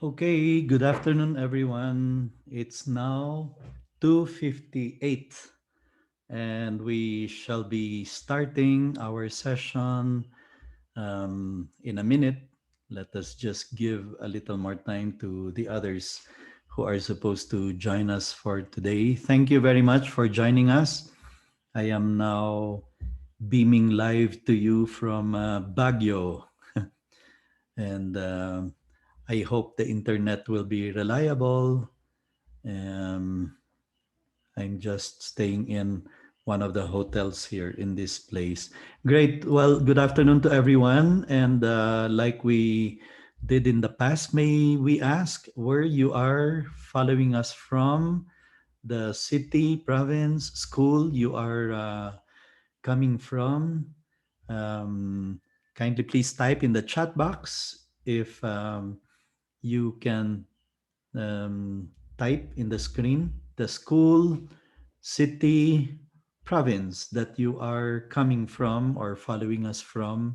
Okay, good afternoon, everyone. It's now 2:58, and we shall be starting our session in a minute. Let us just give a little more time to the others who are supposed to join us for today. Thank you very much for joining us. I am now beaming live to you from Baguio, and I hope the internet will be reliable. Um, I'm just staying in one of the hotels here in this place. Great. Well, good afternoon to everyone. And like we did in the past, may we ask where you are following us from? The city, province, school you are coming from? Um, Kindly please type in the chat box if you can type in the screen the school, city, province that you are coming from or following us from.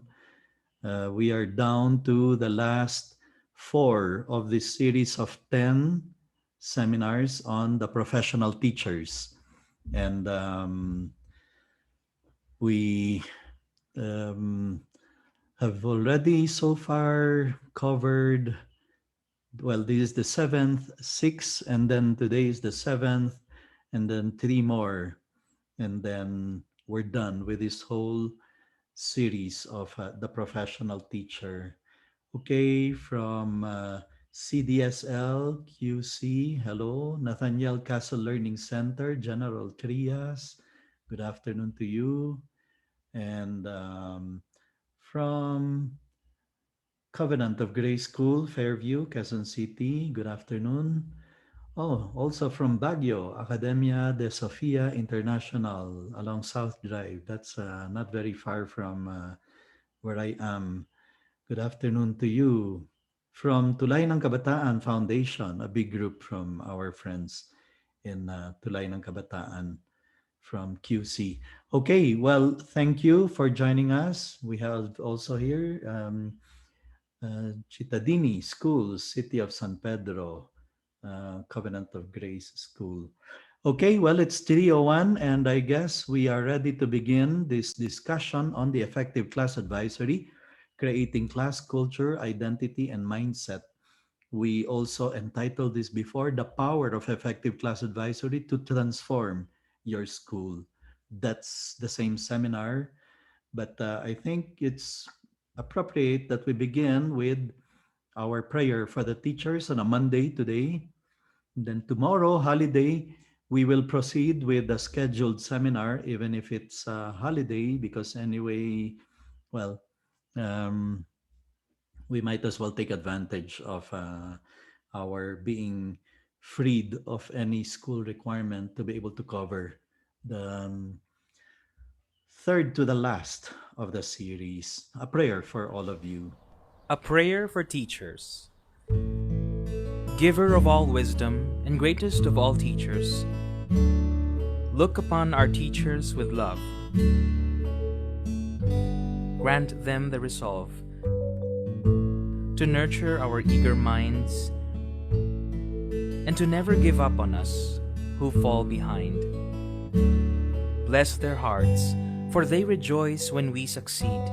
We are down to the last four of this series of 10 seminars on the professional teachers. And we um, have already so far covered. Well, this is the seventh, six, and then today is the seventh, and then three more, and then we're done with this whole series of the professional teacher. Okay, from CDSL QC, hello, Nathaniel Castle Learning Center, General Trias, good afternoon to you, and from Covenant of Grace School, Fairview, Quezon City. Good afternoon. Oh, also from Baguio, Academia de Sofia International along South Drive. That's not very far from where I am. Good afternoon to you. From Tulay ng Kabataan Foundation, a big group from our friends in Tulay ng Kabataan from QC. Okay, well, thank you for joining us. We have also here Cittadini School, City of San Pedro, Covenant of Grace School. Okay, well, it's 3:01, and I guess we are ready to begin this discussion on the effective class advisory, creating class culture, identity, and mindset. We also entitled this before, The Power of Effective Class Advisory to Transform Your School. That's the same seminar, but I think it's appropriate that we begin with our prayer for the teachers on a Monday today. Then tomorrow, holiday, we will proceed with the scheduled seminar, even if it's a holiday, because anyway, well, um, we might as well take advantage of our being freed of any school requirement to be able to cover the third to the last of the series. A prayer for all of you. A prayer for teachers. Giver of all wisdom and greatest of all teachers, look upon our teachers with love. Grant them the resolve to nurture our eager minds and to never give up on us who fall behind. Bless their hearts, for they rejoice when we succeed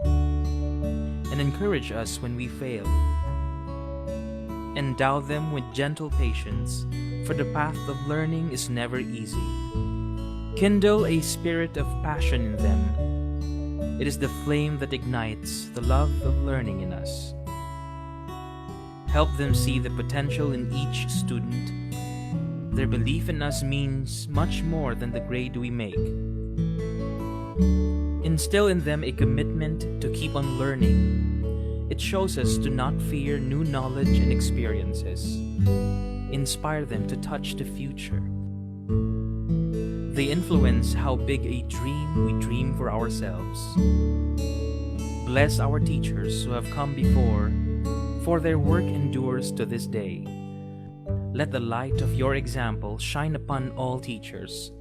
and encourage us when we fail. Endow them with gentle patience, for the path of learning is never easy. Kindle a spirit of passion in them. It is the flame that ignites the love of learning in us. Help them see the potential in each student. Their belief in us means much more than the grade we make. Instill in them a commitment to keep on learning. It shows us to not fear new knowledge and experiences. Inspire them to touch the future. They influence how big a dream we dream for ourselves. Bless our teachers who have come before, for their work endures to this day. Let the light of your example shine upon all teachers,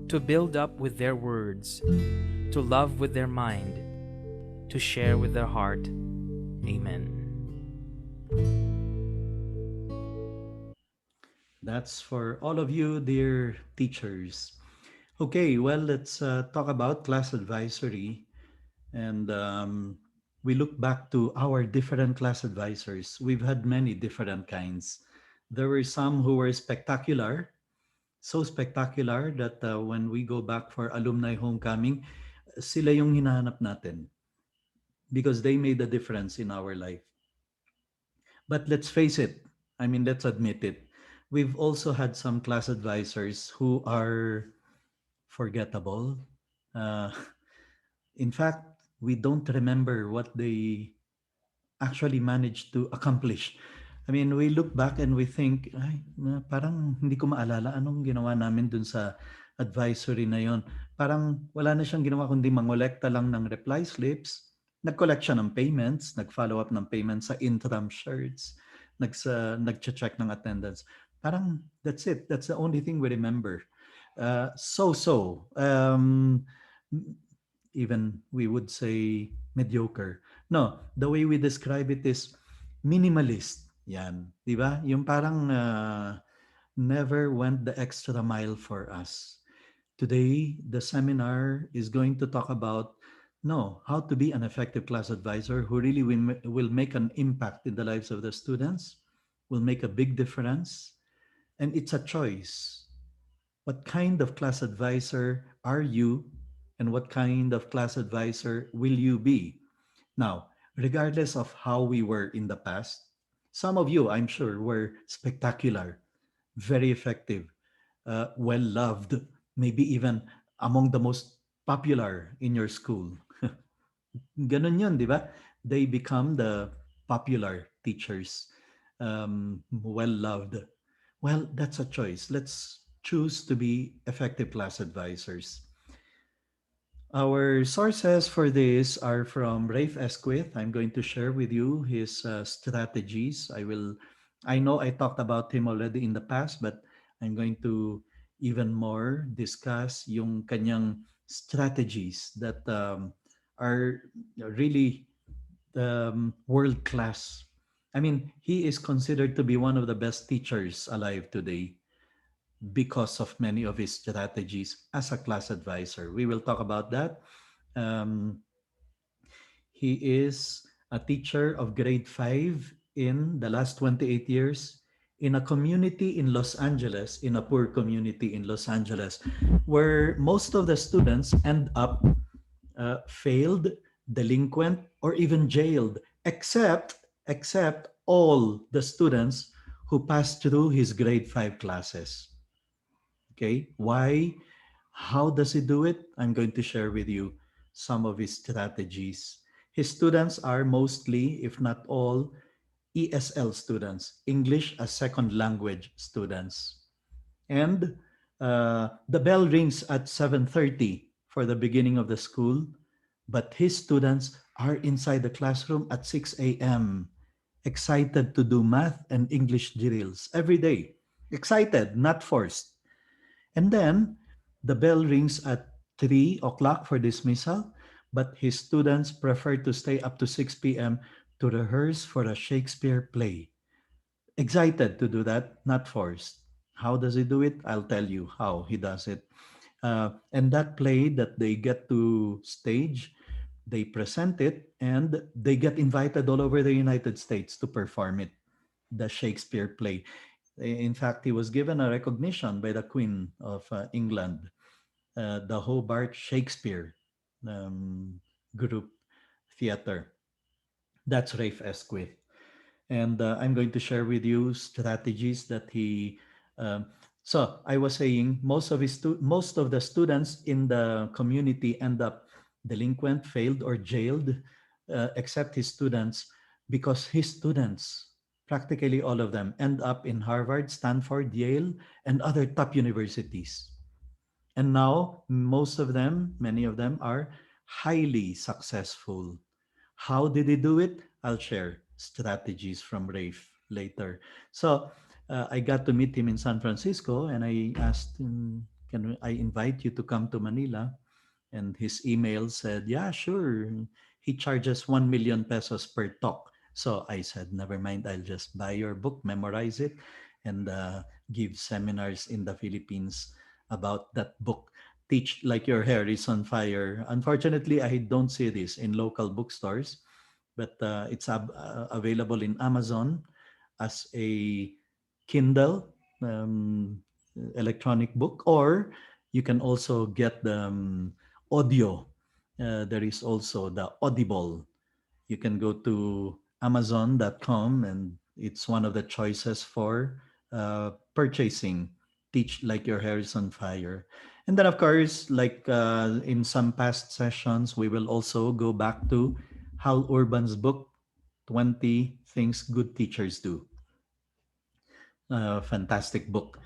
to build up with their words, to love with their mind, to share with their heart. Amen. That's for all of you, dear teachers. Okay, well, let's talk about class advisory. And we look back to our different class advisors. We've had many different kinds. There were some who were spectacular, so spectacular that when we go back for alumni homecoming, sila yung hinahanap natin because they made a difference in our life. But let's face it, I mean, let's admit it. We've also had some class advisors who are forgettable. Uh, in fact, we don't remember what they actually managed to accomplish. I mean, we look back and we think, ay, parang hindi ko maalala anong ginawa namin dun sa advisory na yon. Parang wala na siyang ginawa kundi mangolekta lang ng reply slips, nag-collect siya ng payments, nag-follow up ng payments sa interim shirts, nag-check ng attendance. Parang that's it. That's the only thing we remember. So. Even we would say mediocre. No, the way we describe it is minimalist. Yan, 'di ba? Yung parang never went the extra mile for us. Today, the seminar is going to talk about no, how to be an effective class advisor who really will make an impact in the lives of the students, will make a big difference, and it's a choice. What kind of class advisor are you, and what kind of class advisor will you be? Now, regardless of how we were in the past, some of you, I'm sure, were spectacular, very effective, well loved, maybe even among the most popular in your school. Ganun yun, di ba? They become the popular teachers, well loved. Well, that's a choice. Let's choose to be effective class advisors. Our sources for this are from Rafe Esquith. I'm going to share with you his strategies. I know I talked about him already in the past, but I'm going to even more discuss yung kanyang strategies that are really world class. I mean, he is considered to be one of the best teachers alive today because of many of his strategies as a class advisor. We will talk about that. Um, he is a teacher of grade 5 in the last 28 years in a community in Los Angeles, in a poor community in Los Angeles, where most of the students end up failed, delinquent, or even jailed, except all the students who passed through his grade 5 classes. Okay, why? How does he do it? I'm going to share with you some of his strategies. His students are mostly, if not all, ESL students, English as second language students. And the bell rings at 7:30 for the beginning of the school, but his students are inside the classroom at 6 a.m., excited to do math and English drills every day. Excited, not forced. And then the bell rings at 3 o'clock for dismissal, but his students prefer to stay up to 6 p.m. to rehearse for a Shakespeare play. Excited to do that, not forced. How does he do it? I'll tell you how he does it. And that play that they get to stage, they present it and they get invited all over the United States to perform it, the Shakespeare play. In fact, he was given a recognition by the Queen of England, the Hobart Shakespeare um, group theater. That's Rafe Esquith. And I'm going to share with you strategies that he. So I was saying most of the students in the community end up delinquent, failed, or jailed, except his students, because his students, practically all of them, end up in Harvard, Stanford, Yale, and other top universities. And now, most of them, many of them are highly successful. How did he do it? I'll share strategies from Rafe later. So I got to meet him in San Francisco and I asked him, can I invite you to come to Manila? And his email said, yeah, sure. He charges 1 million pesos per talk. So I said, never mind, I'll just buy your book, memorize it, and give seminars in the Philippines about that book. Teach Like Your Hair is on Fire. Unfortunately, I don't see this in local bookstores, but it's available in Amazon as a Kindle electronic book, or you can also get the audio. There is also the Audible. You can go to amazon.com, and it's one of the choices for purchasing Teach Like Your Hair is on Fire. And then, of course, like in some past sessions, we will also go back to Hal Urban's book, 20 Things Good Teachers Do. Fantastic book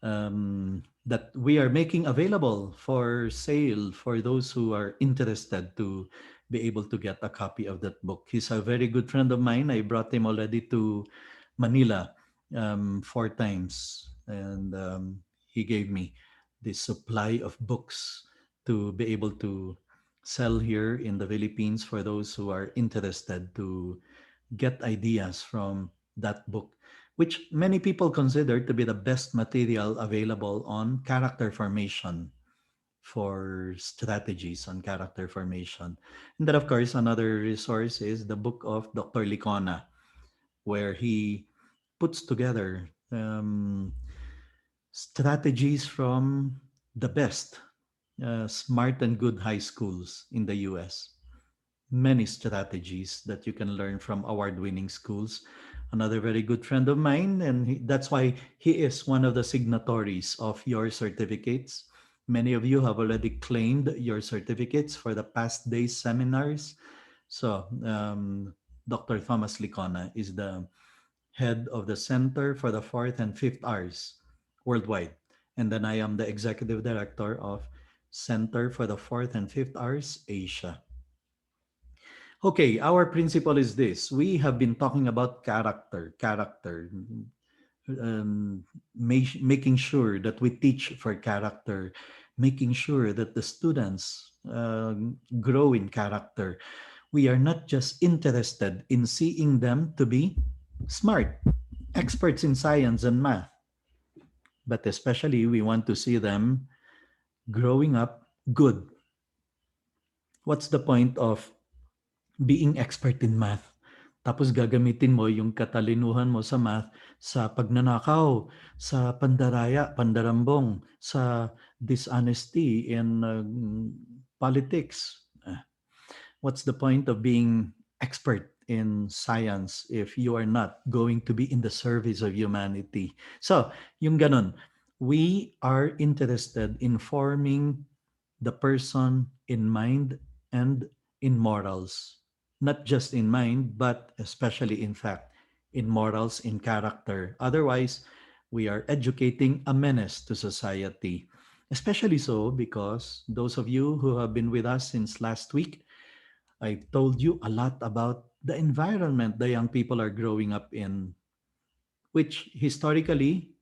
that we are making available for sale for those who are interested to be able to get a copy of that book. He's a very good friend of mine. I brought him already to Manila 4 times, and he gave me this supply of books to be able to sell here in the Philippines for those who are interested to get ideas from that book, which many people consider to be the best material available on character formation, for strategies on character formation. And then, of course, another resource is the book of Dr. Licona, where he puts together strategies from the best smart and good high schools in the US. Many strategies that you can learn from award-winning schools. Another very good friend of mine, and that's why he is one of the signatories of your certificates. Many of you have already claimed your certificates for the past day's seminars. So, Dr. Thomas Licona is the head of the Center for the Fourth and Fifth R's worldwide. And then I am the executive director of Center for the Fourth and Fifth R's Asia. Okay, our principle is this. We have been talking about character, making sure that we teach for character, making sure that the students grow in character. We are not just interested in seeing them to be smart, experts in science and math, but especially we want to see them growing up good. What's the point of being expert in math? Tapos gagamitin mo yung katalinuhan mo sa math sa pagnanakaw, sa pandaraya, pandarambong, sa dishonesty in politics. What's the point of being expert in science if you are not going to be in the service of humanity? So, yung ganon, we are interested in forming the person in mind and in morals. Not just in mind, but especially in fact, in morals, in character. Otherwise, we are educating a menace to society. Especially so because those of you who have been with us since last week, I've told you a lot about the environment the young people are growing up in, which historically,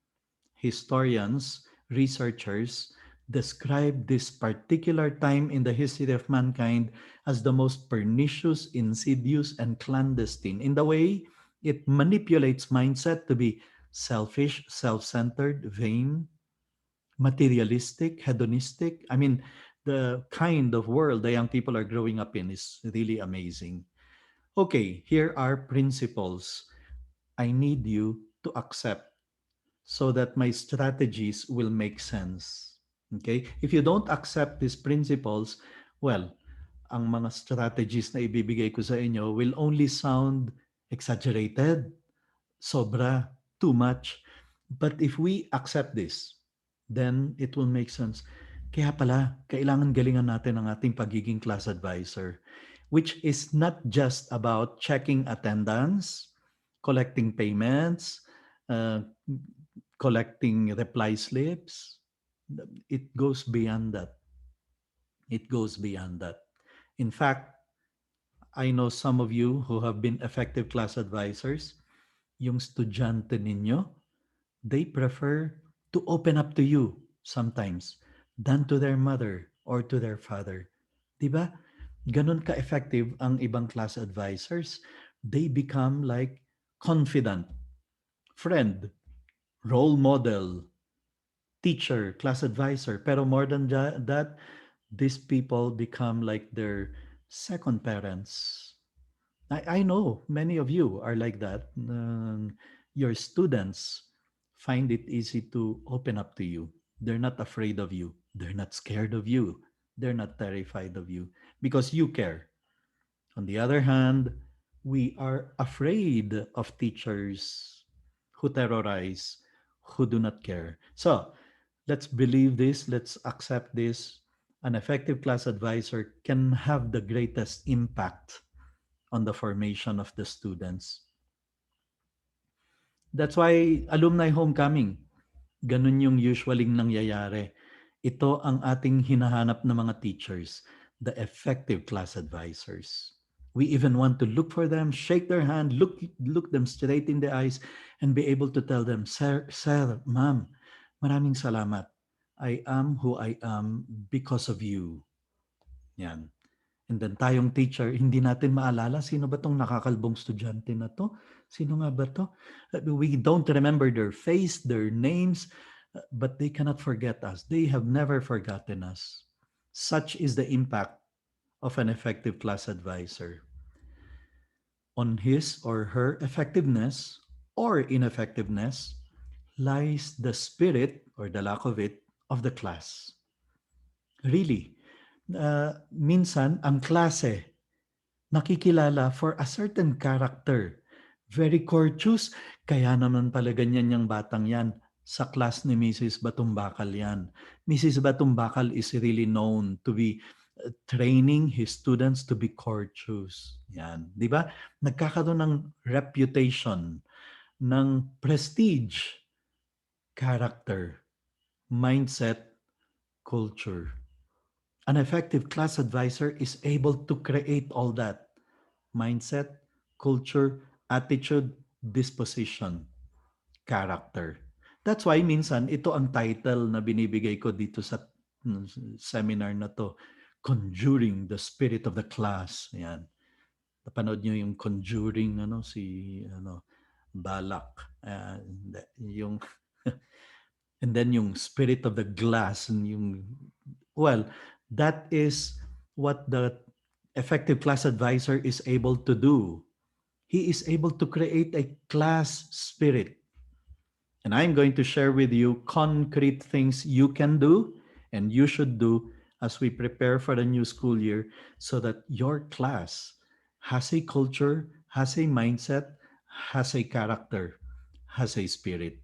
historians, researchers describe this particular time in the history of mankind as the most pernicious, insidious, and clandestine in the way it manipulates mindset to be selfish, self-centered, vain, materialistic, hedonistic. I mean, the kind of world the young people are growing up in is really amazing. Okay, here are principles I need you to accept so that my strategies will make sense. Okay? If you don't accept these principles, well, ang mga strategies na ibibigay ko sa inyo will only sound exaggerated, sobra, too much. But if we accept this, then it will make sense. Kaya pala, kailangan galingan natin ang ating pagiging class advisor, which is not just about checking attendance, collecting payments, uh, collecting reply slips. It goes beyond that. It goes beyond that. In fact, I know some of you who have been effective class advisors, yung estudyante ninyo, they prefer to open up to you sometimes than to their mother or to their father. 'Di ba? Ganun ka-effective ang ibang class advisors. They become like confidant, friend, role model, teacher, class advisor. Pero more than that, these people become like their second parents. I know many of you are like that. Your students find it easy to open up to you. They're not afraid of you. They're not scared of you. They're not terrified of you because you care. On the other hand, we are afraid of teachers who terrorize, who do not care. So let's believe this, let's accept this. An effective class advisor can have the greatest impact on the formation of the students. That's why alumni homecoming, ganun yung usually nangyayari. Ito ang ating hinahanap ng mga teachers, the effective class advisors. We even want to look for them, shake their hand, look them straight in the eyes, and be able to tell them, Sir, Ma'am, maraming salamat. I am who I am because of you. Yan. And then tayong teacher, hindi natin maalala sino ba tong nakakalbong estudyante na to? Sino nga ba to? We don't remember their face, their names, but they cannot forget us. They have never forgotten us. Such is the impact of an effective class advisor on his or her effectiveness or ineffectiveness lies the spirit or the lack of it of the class. Really, minsan ang klase nakikilala for a certain character. Very courteous, kaya naman pala ganyan yung batang yan. Sa class ni Mrs. Batumbakal yan. Mrs. Batumbakal is really known to be training his students to be courteous. Yan. Di ba? Nagkakaroon ng reputation, ng prestige, character, mindset, culture. An effective class advisor is able to create all that mindset, culture, attitude, disposition, character. That's why minsan ito ang title na binibigay ko dito sa seminar na to, Conjuring the Spirit of the Class. Yan. Napanood nyo yung Conjuring si Balak. Yung and then yung Spirit of the Glass and yung well, that is what the effective class advisor is able to do. He is able to create a class spirit. And I'm going to share with you concrete things you can do and you should do as we prepare for the new school year so that your class has a culture, has a mindset, has a character, has a spirit.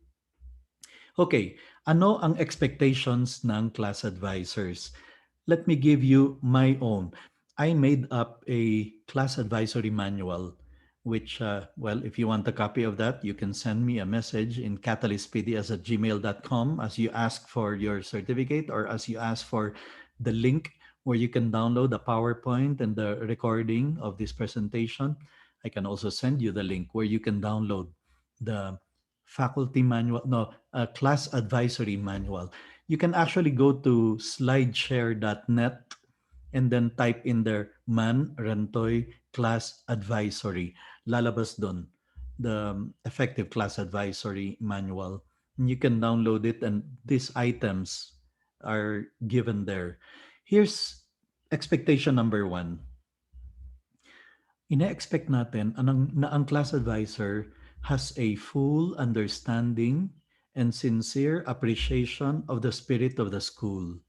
Okay, ano ang expectations ng class advisors? Let me give you my own. I made up a class advisory manual, which, well, if you want a copy of that, you can send me a message in catalystpds@gmail.com as you ask for your certificate or as you ask for the link where you can download the PowerPoint and the recording of this presentation. I can also send you the link where you can download the faculty manual, no, class advisory manual. You can actually go to slideshare.net and then type in there mannrentoy class advisory. Lalabas dun the effective class advisory manual. And you can download it and these items are given there. Here's expectation number one. Ina-expect natin na ang class advisor has a full understanding and sincere appreciation of the spirit of the school.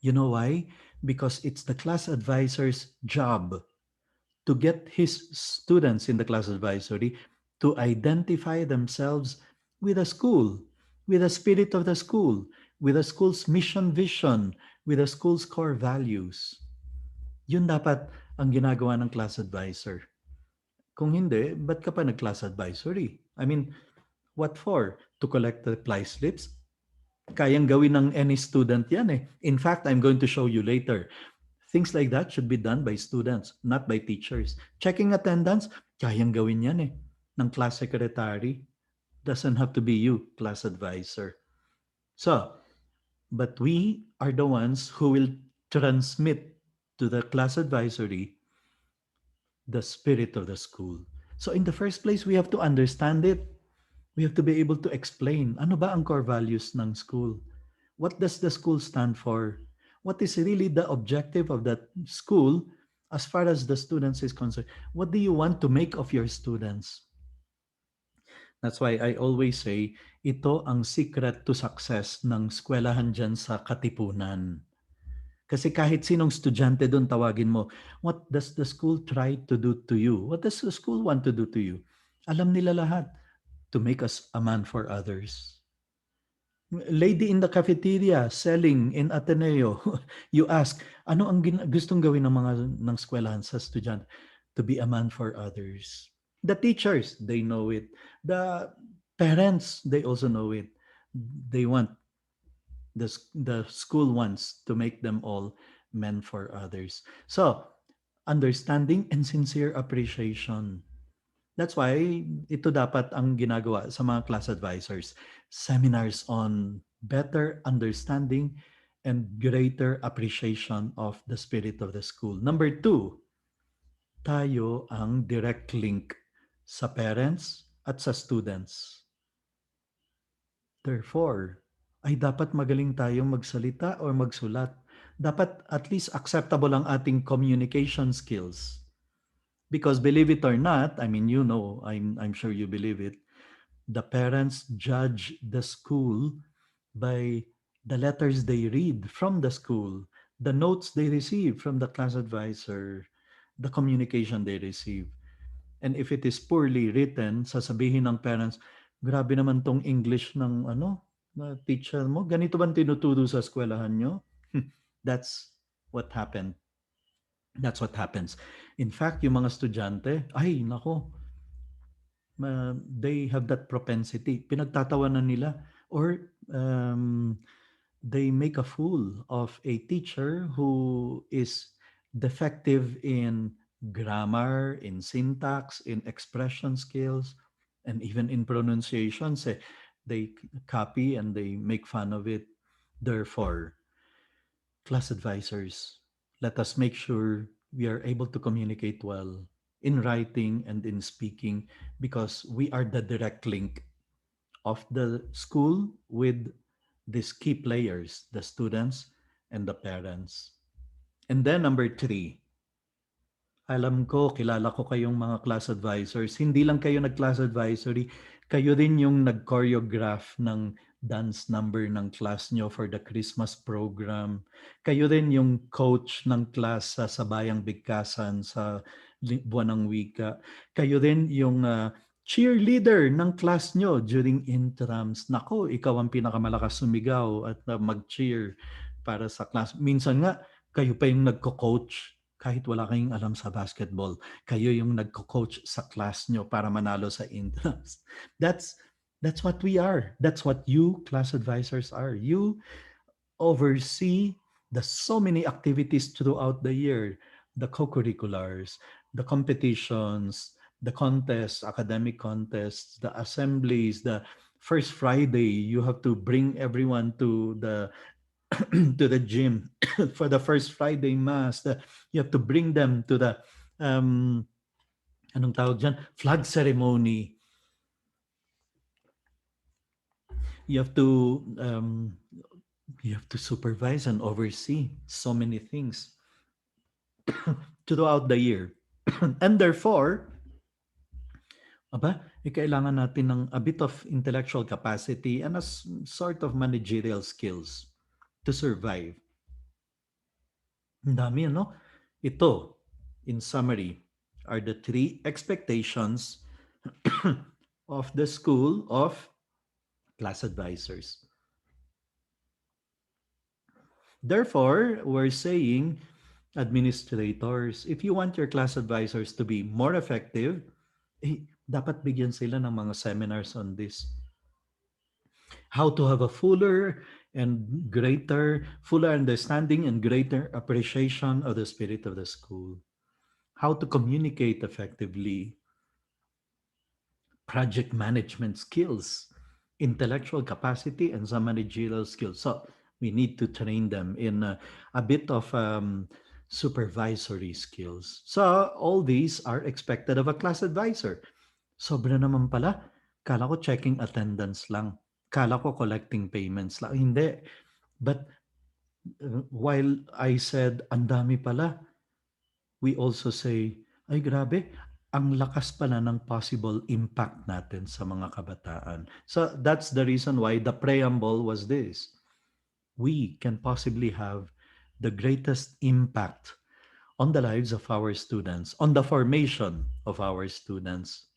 You know why? Because it's the class advisor's job to get his students in the class advisory to identify themselves with the school, with the spirit of the school, with the school's mission vision, with the school's core values. Yun dapat ang ginagawa ng class advisor. Kung hindi, ba't ka pa nag-class advisory? I mean, what for? To collect the reply slips? Kayang gawin ng any student yan eh. In fact, I'm going to show you later. Things like that should be done by students, not by teachers. Checking attendance, kayang gawin yan eh. Ng class secretary. Doesn't have to be you, class advisor. So, but we are the ones who will transmit to the class advisory the spirit of the school. So in the first place, we have to understand it. We have to be able to explain, ano ba ang core values ng school? What does the school stand for? What is really the objective of that school as far as the students is concerned? What do you want to make of your students? That's why I always say, ito ang secret to success ng eskwelahan dyan sa Katipunan. Kasi kahit sinong estudyante doon tawagin mo, what does the school try to do to you? What does the school want to do to you? Alam nila lahat. To make us a man for others. Lady in the cafeteria selling in Ateneo, you ask, ano ang gustong gawin ng mga ng eskwelahan sa estudyante? To be a man for others. The teachers, they know it. The parents, they also know it. They want the school wants to make them all men for others. So, understanding and sincere appreciation. That's why ito dapat ang ginagawa sa mga class advisors. Seminars on better understanding and greater appreciation of the spirit of the school. Number two, tayo ang direct link sa parents at sa students. Therefore, ay dapat magaling tayong magsalita or magsulat. Dapat at least acceptable ang ating communication skills. Because believe it or not, I mean, you know, I'm sure you believe it, the parents judge the school by the letters they read from the school, the notes they receive from the class advisor, the communication they receive. And if it is poorly written, sasabihin ng parents, grabe naman tong English ng na teacher mo. Ganito ba tinuturo sa eskwelahan nyo? That's what happened. That's what happens. In fact, yung mga estudyante, ay, nako, they have that propensity. Pinagtatawanan nila or they make a fool of a teacher who is defective in grammar, in syntax, in expression skills, and even in pronunciations. They copy and they make fun of it. Therefore, class advisors, let us make sure we are able to communicate well in writing and in speaking because we are the direct link of the school with these key players, the students and the parents. And then number three, alam ko, kilala ko kayong mga class advisors. Hindi lang kayo nag-class advisory, kayo rin yung nag-choreograph ng dance number ng class nyo for the Christmas program. Kayo rin yung coach ng class sa Sabayang Bigkasan sa Buwan ng Wika. Kayo rin yung cheerleader ng class nyo during intrams. Nako, ikaw ang pinakamalakas sumigaw at mag-cheer para sa class. Minsan nga, kayo pa yung nagko-coach kahit wala kayong alam sa basketball. Kayo yung nagko-coach sa class nyo para manalo sa intrams. That's what we are. That's what you class advisors are. You oversee the so many activities throughout the year, the co-curriculars, the competitions, the contests, academic contests, the assemblies, the first Friday, you have to bring everyone to the to the gym for the first Friday mass. You have to bring them to the um, anong tawag dyan? Flag ceremony. You have to um, you have to supervise and oversee so many things throughout the year. And therefore, kailangan natin ng a bit of intellectual capacity and a sort of managerial skills to survive. Ang dami, ano? Ito, in summary, are the three expectations of the school of class advisors. Therefore, we're saying, administrators, if you want your class advisors to be more effective, dapat bigyan sila ng mga seminars on this. How to have a fuller understanding and greater appreciation of the spirit of the school. How to communicate effectively, project management skills, intellectual capacity, and some managerial skills. So we need to train them in a bit of supervisory skills. So all these are expected of a class advisor. Sobra naman pala. Kala ko checking attendance lang. Kala ko collecting payments lang. Hindi. But while I said, ang dami pala, we also say, ay grabe, ang lakas pala ng possible impact natin sa mga kabataan. So that's the reason why the preamble was this. We can possibly have the greatest impact on the lives of our students, on the formation of our students.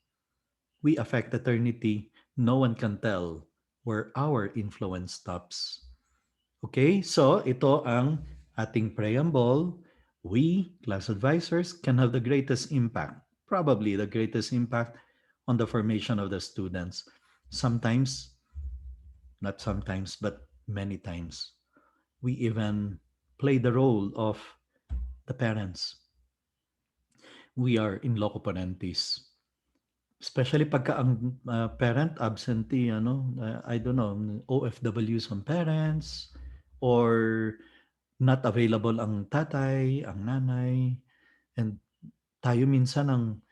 We affect eternity. No one can tell where our influence stops. Okay, so ito ang ating preamble. We, class advisors, can have the greatest impact, probably the greatest impact on the formation of the students. Sometimes, not sometimes, but many times, we even play the role of the parents. We are in loco parentis. Especially pagka ang parent absentee, I don't know, OFWs on parents, or not available ang tatay, ang nanay, and tayo minsan ang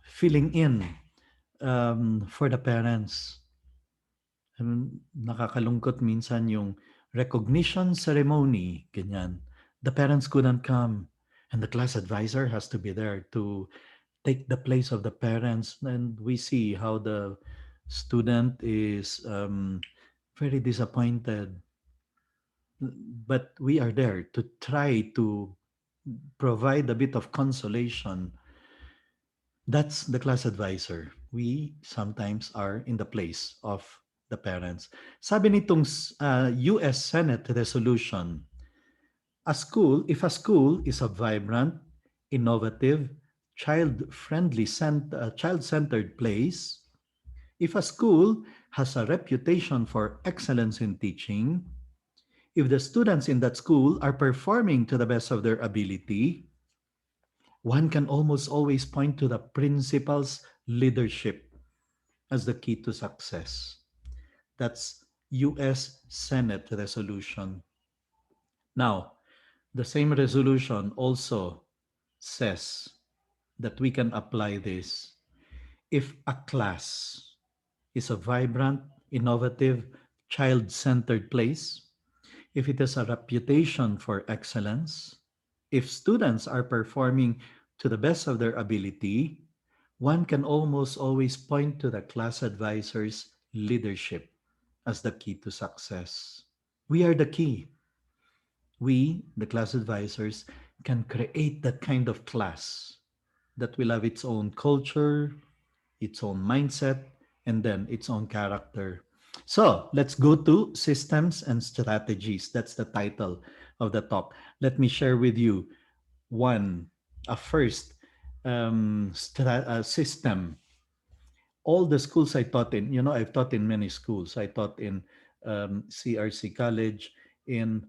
filling in for the parents. Nakakalungkot minsan yung recognition ceremony, ganyan. The parents couldn't come and the class advisor has to be there to take the place of the parents, and we see how the student is very disappointed, but we are there to try to provide a bit of consolation. That's the class advisor. We sometimes are in the place of the parents. Sabi nitong US Senate resolution, if a school is a vibrant, innovative, child-centered place, if a school has a reputation for excellence in teaching, if the students in that school are performing to the best of their ability, one can almost always point to the principal's leadership as the key to success. That's US Senate resolution. Now, the same resolution also says that we can apply this if a class is a vibrant, innovative, child centered place, if it has a reputation for excellence, if students are performing to the best of their ability, one can almost always point to the class advisor's leadership as the key to success. We are the key. We, the class advisors, can create that kind of class that will have its own culture, its own mindset, and then its own character. So let's go to systems and strategies. That's the title of the talk. Let me share with you one, a first system. All the schools I taught in, I've taught in many schools. I taught in CRC College, in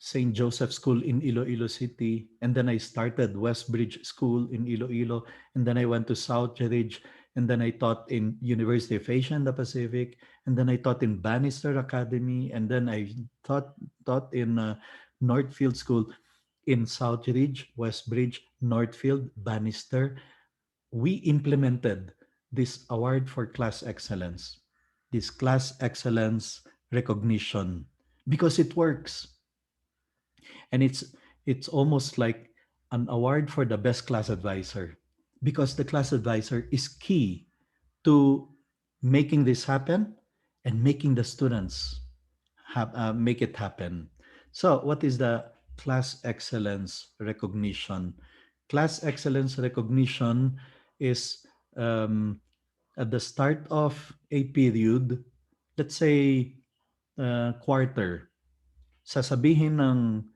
St. Joseph School in Iloilo City, and then I started Westbridge School in Iloilo, and then I went to Southridge, and then I taught in University of Asia and the Pacific, and then I taught in Bannister Academy, and then I taught in Northfield School in Southridge, Westbridge, Northfield, Bannister. We implemented this award for class excellence, this class excellence recognition, because it works. And it's almost like an award for the best class advisor, because the class advisor is key to making this happen and making the students make it happen. So what is the class excellence recognition? Class excellence recognition is um, at the start of a period, let's say quarter, sasabihin ng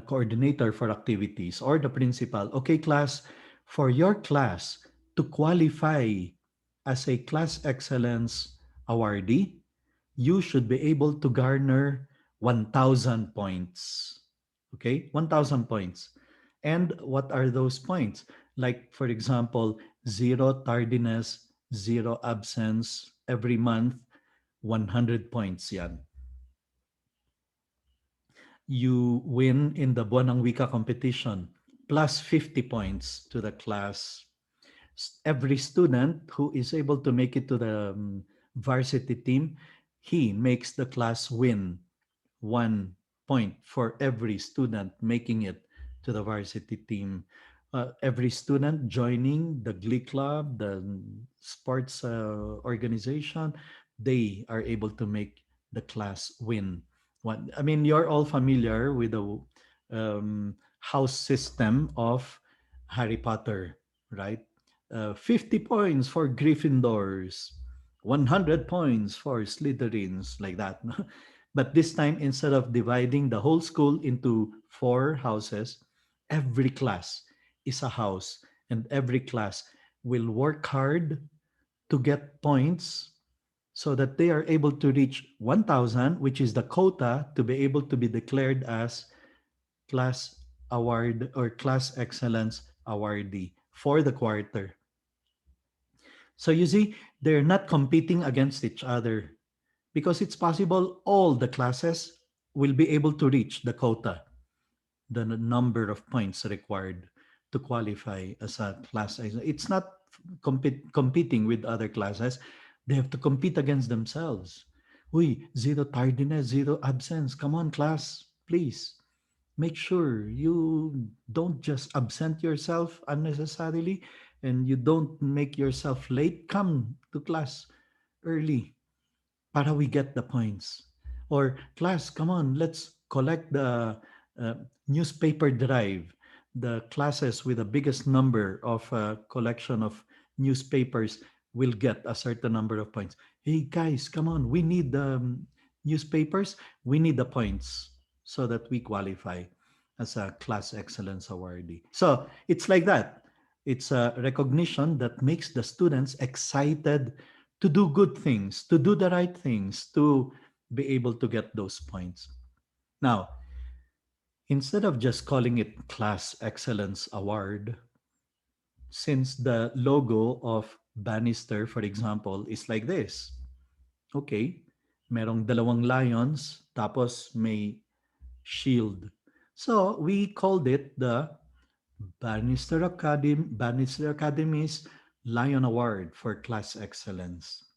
coordinator for activities or the principal, okay class, for your class to qualify as a class excellence awardee, you should be able to garner 1,000 points. Okay, 1,000 points. And what are those points? Like, for example, zero tardiness, zero absence every month, 100 points yan. You win in the Buwanang Wika competition, plus 50 points to the class. Every student who is able to make it to the varsity team, he makes the class win 1 point for every student making it to the varsity team. Every student joining the glee club, the sports organization, they are able to make the class win. One, I mean, you're all familiar with the house system of Harry Potter, right? 50 points for Gryffindors, 100 points for Slytherins, like that. But this time, instead of dividing the whole school into four houses, every class is a house, and every class will work hard to get points so that they are able to reach 1,000, which is the quota to be able to be declared as class award or class excellence awardee for the quarter. So you see, they're not competing against each other because it's possible all the classes will be able to reach the quota, the number of points required to qualify as a class. It's not competing with other classes. They have to compete against themselves. Uy, zero tardiness, zero absence. Come on, class, please. Make sure you don't just absent yourself unnecessarily and you don't make yourself late. Come to class early para we get the points. Or class, come on, let's collect the uh, newspaper drive. The classes with the biggest number of collection of newspapers will get a certain number of points. Hey guys, come on, we need the newspapers. We need the points so that we qualify as a class excellence awardee. So it's like that. It's a recognition that makes the students excited to do good things, to do the right things, to be able to get those points. Now, instead of just calling it Class Excellence Award, since the logo of Bannister, for example, is like this. Okay, merong dalawang lions, tapos may shield. So, we called it the Bannister Academy's Lion Award for Class Excellence.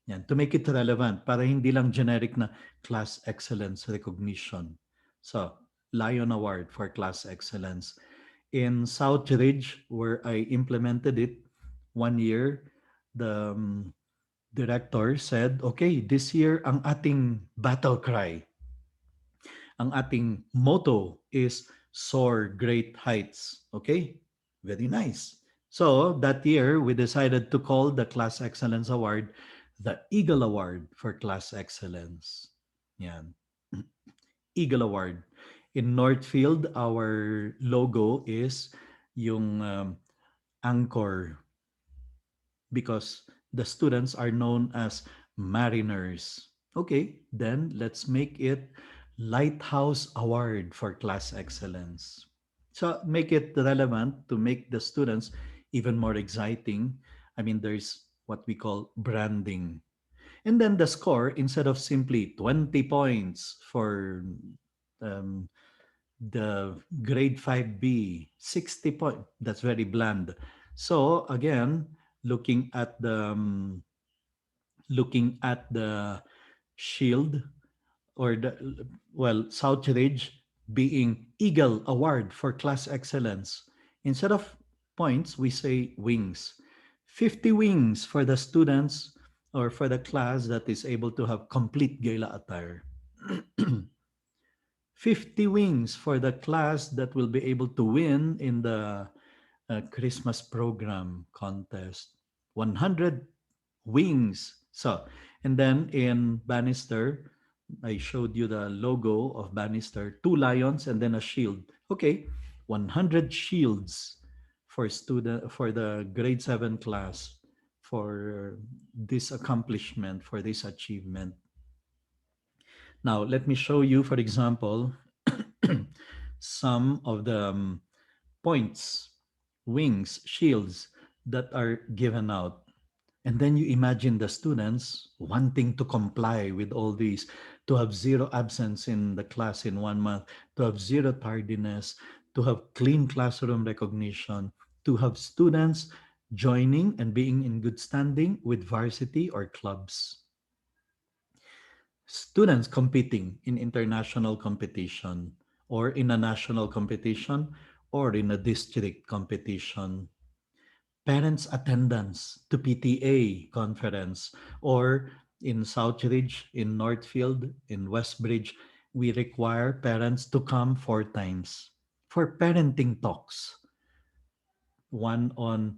Yan, to make it relevant para hindi lang generic na class excellence recognition. So, Lion Award for class excellence. In Southridge, where I implemented it 1 year, the director said, okay, this year ang ating battle cry, ang ating motto is soar great heights. Okay? Very nice. So that year, we decided to call the Class Excellence Award the Eagle Award for Class Excellence. Yan. Eagle Award. In Northfield, our logo is yung anchor because the students are known as mariners. Okay, then let's make it Lighthouse Award for Class Excellence. So make it relevant to make the students even more exciting. I mean, there's what we call branding. And then the score, instead of simply 20 points for um, the grade 5B, 60 point, that's very bland. So again, looking at the looking at the shield or the Southridge being Eagle Award for class excellence. Instead of points, we say wings. 50 wings for the students or for the class that is able to have complete gala attire. 50 wings for the class that will be able to win in the Christmas program contest. 100 wings. So, and then in Bannister, I showed you the logo of Bannister, two lions and then a shield. Okay, 100 shields for the grade 7 class for this accomplishment, for this achievement. Now, let me show you, for example, some of the points, wings, shields that are given out. And then you imagine the students wanting to comply with all these, to have zero absence in the class in 1 month, to have zero tardiness, to have clean classroom recognition, to have students joining and being in good standing with varsity or clubs. students competing in international competition or in a national competition or in a district competition, parents' attendance to PTA conference, or in Southridge, in Northfield, in Westbridge, we require parents to come 4 times for parenting talks. One on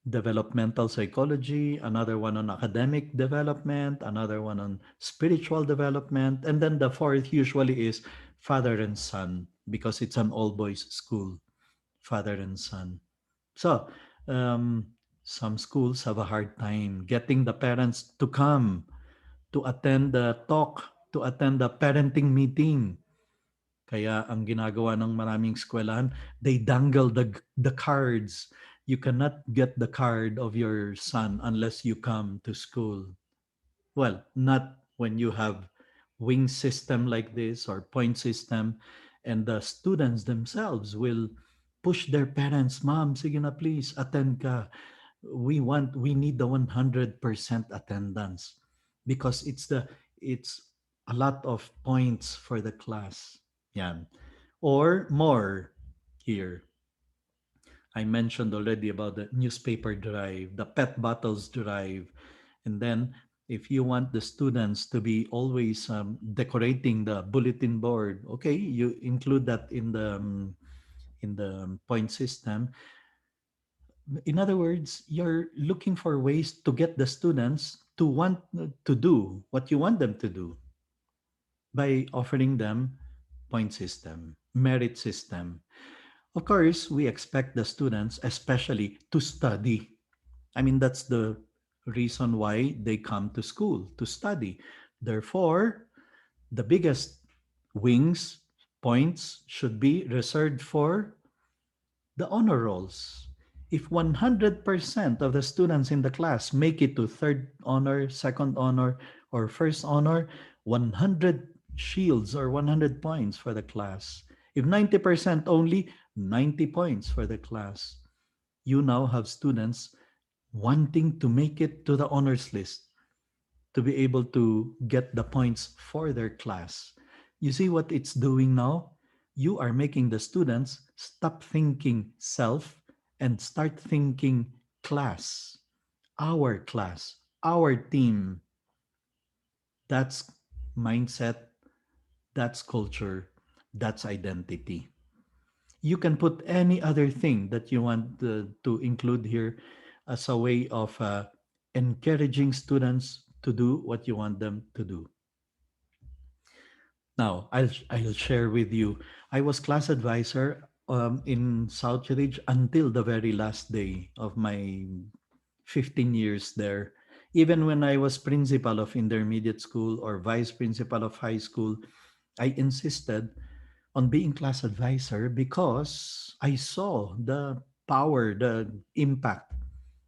developmental psychology, another one on academic development, another one on spiritual development, and then the fourth usually is father and son because it's an all boys school, father and son. So, um, some schools have a hard time getting the parents to come to attend the talk, to attend the parenting meeting. Kaya ang ginagawa ng maraming eskwelahan, they dangle the cards. You cannot get the card of your son unless you come to school. Well, not when you have wing system like this or point system, and the students themselves will push their parents, mom, sige na please, attend ka. We need the 100% attendance because it's a lot of points for the class. Yan. Or more here. I mentioned already about the newspaper drive, the pet bottles drive, and then if you want the students to be always decorating the bulletin board, okay, you include that in the point system. In other words, you're looking for ways to get the students to want to do what you want them to do by offering them point system, merit system. Of course, we expect the students, especially, to study. I mean, that's the reason why they come to school to study. Therefore, the biggest wings, points should be reserved for the honor rolls. If 100% of the students in the class make it to third honor, second honor, or first honor, 100 shields or 100 points for the class. If 90% only, 90 points for the class. You now have students wanting to make it to the honors list to be able to get the points for their class. You see what it's doing now? You are making the students stop thinking self and start thinking class, our team. That's mindset, that's culture, that's identity. You can put any other thing that you want to include here as a way of encouraging students to do what you want them to do. Now, I'll share with you. I was class advisor in Southridge until the very last day of my 15 years there. Even when I was principal of intermediate school or vice principal of high school, I insisted on being class advisor because I saw the power, the impact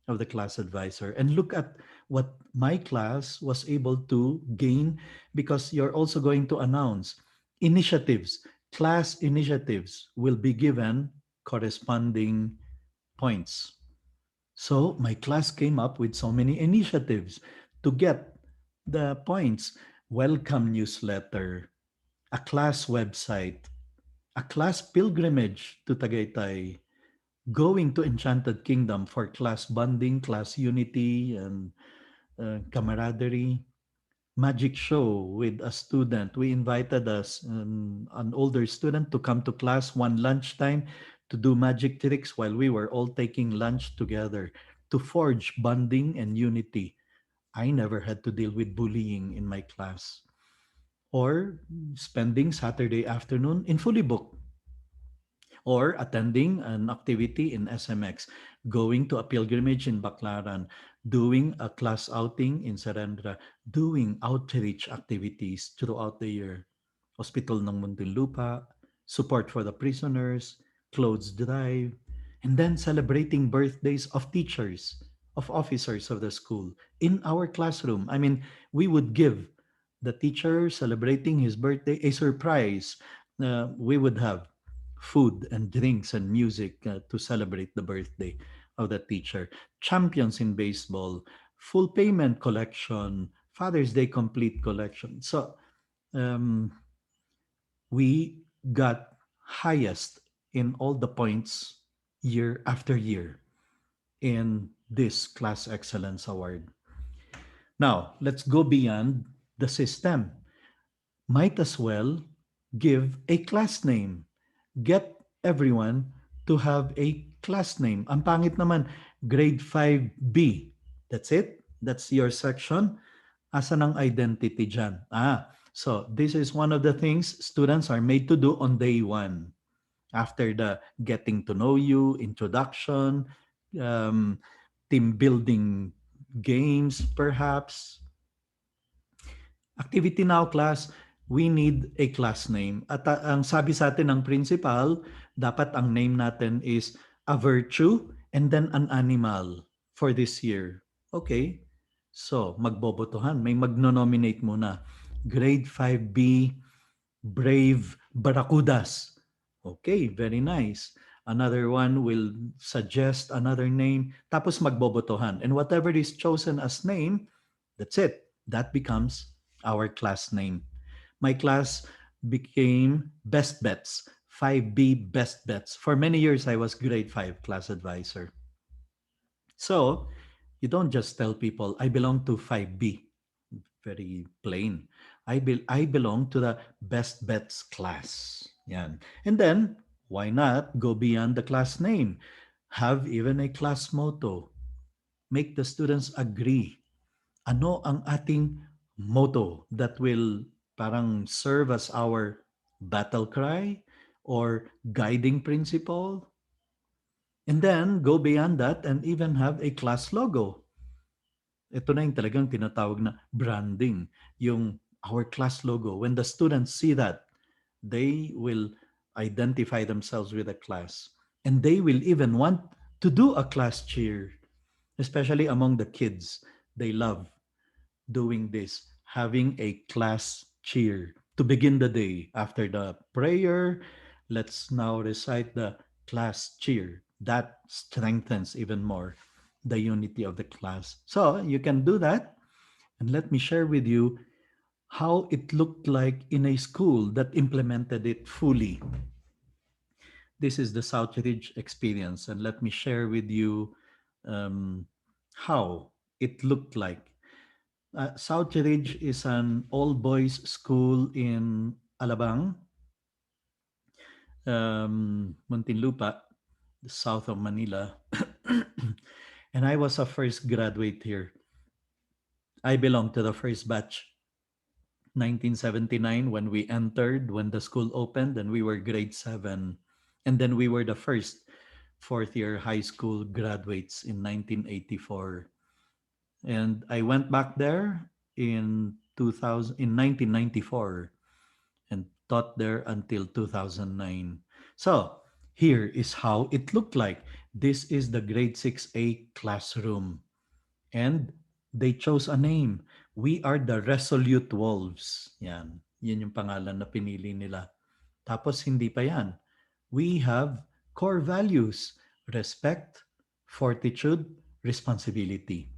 of the class advisor. And look at what my class was able to gain because you're also going to announce initiatives. Class initiatives will be given corresponding points. So my class came up with so many initiatives to get the points. Welcome newsletter, a class website, a class pilgrimage to Tagaytay, going to Enchanted Kingdom for class bonding, class unity, and camaraderie. Magic show with a student. We invited an older student to come to class one lunchtime to do magic tricks while we were all taking lunch together to forge bonding and unity. I never had to deal with bullying in my class or spending Saturday afternoon in fully booked or attending an activity in SMX, going to a pilgrimage in Baclaran, doing a class outing in Serendra, doing outreach activities throughout the year. Hospital ng Muntinlupa, support for the prisoners, clothes drive, and then celebrating birthdays of teachers, of officers of the school in our classroom. I mean, we would give the teacher celebrating his birthday a surprise. We would have food and drinks and music to celebrate the birthday of the teacher. Champions in baseball, full payment collection, Father's Day complete collection. So um, we got highest in all the points year after year in this class excellence award. Now, let's go beyond the system. Might as well give a class name. Get everyone to have a class name. Ang pangit naman, grade 5B. That's it. That's your section. Asan ang identity dyan? So this is one of the things students are made to do on day one. After the getting to know you, introduction, um, team building games, perhaps, activity now class, we need a class name. At ang sabi sa atin ng principal, dapat ang name natin is a virtue and then an animal for this year. Okay. So, magbobotohan. May magno-nominate muna. Grade 5B, Brave Barracudas. Okay, very nice. Another one will suggest another name. Tapos magbobotohan. And whatever is chosen as name, that's it. That becomes our class name. My class became Best Bets, 5B Best Bets. For many years, I was grade 5 class advisor. So, you don't just tell people, I belong to 5B. Very plain. I belong to the Best Bets class. Yan. And then, why not go beyond the class name? Have even a class motto. Make the students agree. Ano ang ating motto that will parang serve as our battle cry or guiding principle? And then go beyond that and even have a class logo. Ito na yung talagang tinatawag na branding, yung our class logo. When the students see that, they will identify themselves with a class. And they will even want to do a class cheer, especially among the kids. They love doing this, having a class cheer to begin the day. After the prayer, let's now recite the class cheer. That strengthens even more the unity of the class. So you can do that. And let me share with you how it looked like in a school that implemented it fully. This is the Southridge experience. And let me share with you um, how it looked like. Southridge is an all-boys school in Alabang, Muntinlupa, south of Manila. And I was a first graduate here. I belong to the first batch, 1979, when we entered, when the school opened, and we were grade 7. And then we were the first fourth year high school graduates in 1984. And I went back there in 1994 and taught there until 2009. So, here is how it looked like. This is the grade 6A classroom. And they chose a name. We are the Resolute Wolves. Yan. Yan yung pangalan na pinili nila. Tapos hindi pa yan. We have core values: respect, fortitude, responsibility.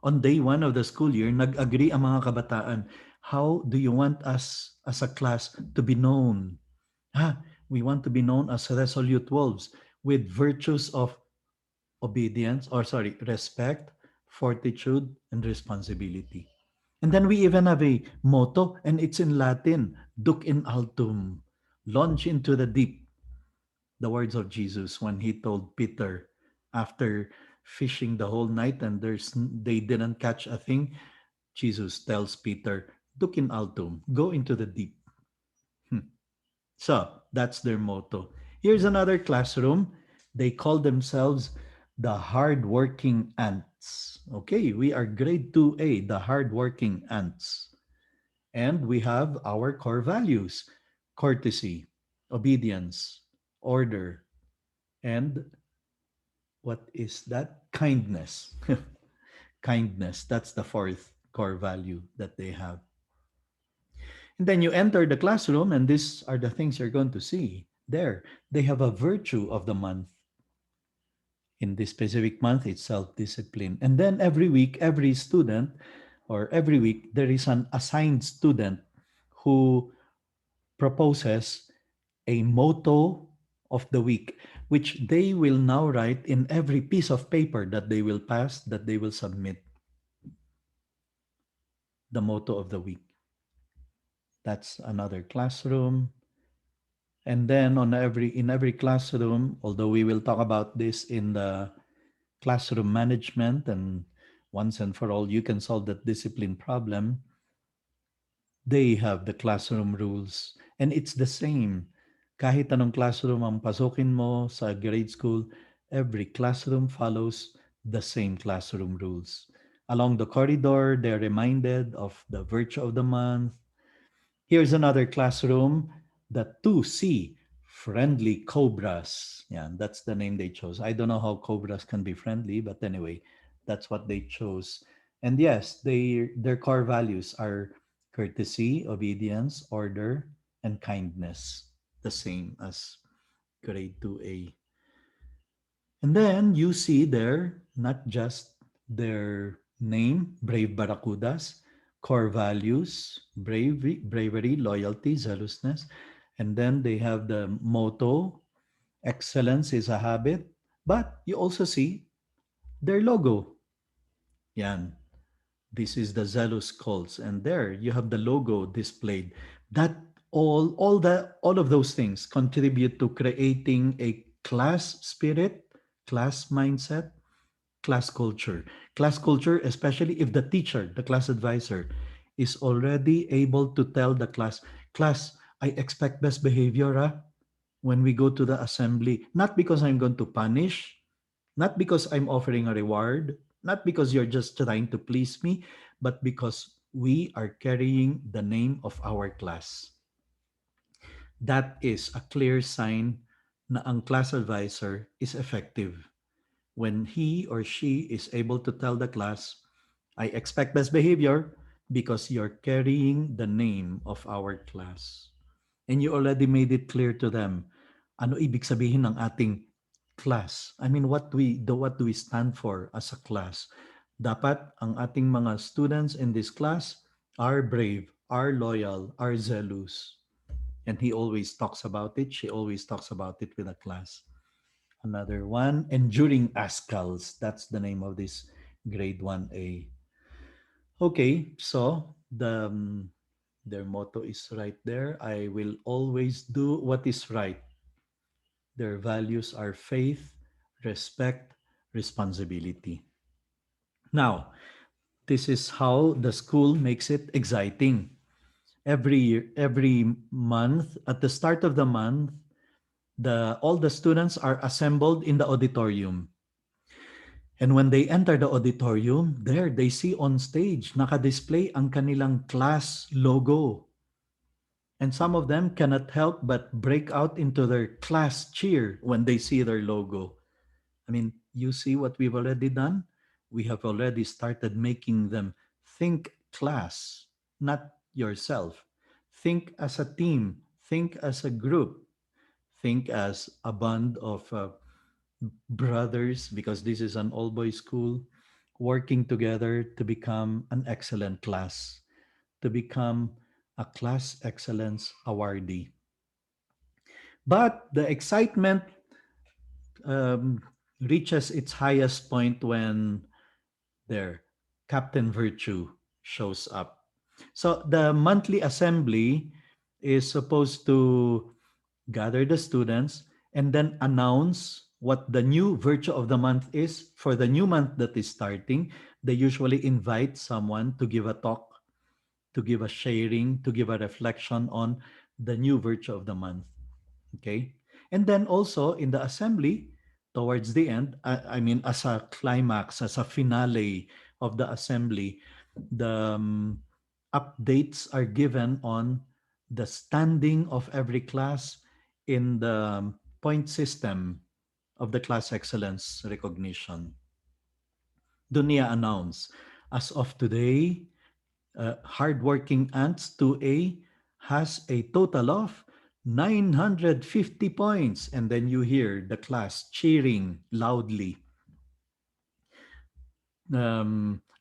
On day one of the school year, nag-agree ang mga kabataan. How do you want us as a class to be known? We want to be known as resolute wolves with virtues of obedience, or sorry, respect, fortitude, and responsibility. And then we even have a motto, and it's in Latin, Duc in altum, launch into the deep. The words of Jesus when he told Peter after fishing the whole night and they didn't catch a thing. Jesus tells Peter, Duc in altum, go into the deep. So that's their motto. Here's another classroom. They call themselves the Hardworking Ants. Okay, we are grade 2A, the Hardworking Ants. And we have our core values: courtesy, obedience, order, and what is that? Kindness. Kindness. That's the fourth core value that they have. And then you enter the classroom, and these are the things you're going to see there. They have a virtue of the month. In this specific month, it's self discipline. And then every week, every student or every week, there is an assigned student who proposes a motto of the week, which they will now write in every piece of paper that they will pass, that they will submit the motto of the week. That's another classroom. And then on every in every classroom, although we will talk about this in the classroom management, and once and for all you can solve that discipline problem, they have the classroom rules. And it's the same. Kahit anong classroom ang pasukin mo sa grade school, every classroom follows the same classroom rules. Along the corridor, they're reminded of the virtue of the month. Here's another classroom, the 2C, friendly cobras. Yeah, that's the name they chose. I don't know how cobras can be friendly, but anyway, that's what they chose. And yes, their core values are courtesy, obedience, order, and kindness, the same as grade 2A. And then you see there not just their name, Brave Barracudas, core values, bravery, loyalty, zealousness. And then they have the motto, excellence is a habit. But you also see their logo. Yan. This is the zealous calls. And there you have the logo displayed. That all of those things contribute to creating a class spirit, class mindset, class culture. Class culture, especially if the teacher, the class advisor, is already able to tell the class, I expect best behavior when we go to the assembly. Not because I'm going to punish, not because I'm offering a reward, not because you're just trying to please me, but because we are carrying the name of our class. That is a clear sign na ang class advisor is effective when he or she is able to tell the class, I expect best behavior because you're carrying the name of our class. And you already made it clear to them, ano ibig sabihin ng ating class? I mean, what do we stand for as a class? Dapat ang ating mga students in this class are brave, are loyal, are zealous. And he always talks about it. She always talks about it with the class. Another one, enduring ASCALs. That's the name of this grade 1A. Okay, so their motto is right there. I will always do what is right. Their values are faith, respect, responsibility. Now, this is how the school makes it exciting. Every year, every month, at the start of the month, all the students are assembled in the auditorium. And when they enter the auditorium, there they see on stage, naka-display ang kanilang class logo. And some of them cannot help but break out into their class cheer when they see their logo. I mean, you see what we've already done? We have already started making them think class, not yourself. Think as a team, think as a group, think as a band of brothers, because this is an all boys school, working together to become an excellent class, to become a class excellence awardee. But the excitement um, reaches its highest point when their Captain Virtue shows up. So the monthly assembly is supposed to gather the students and then announce what the new virtue of the month is. For the new month that is starting, they usually invite someone to give a talk, to give a sharing, to give a reflection on the new virtue of the month. Okay. And then also in the assembly, towards the end, I mean, as a climax, as a finale of the assembly, the updates are given on the standing of every class in the point system of the class excellence recognition. Doon niya announce, as of today, Hardworking Ants 2A has a total of 950 points. And then you hear the class cheering loudly,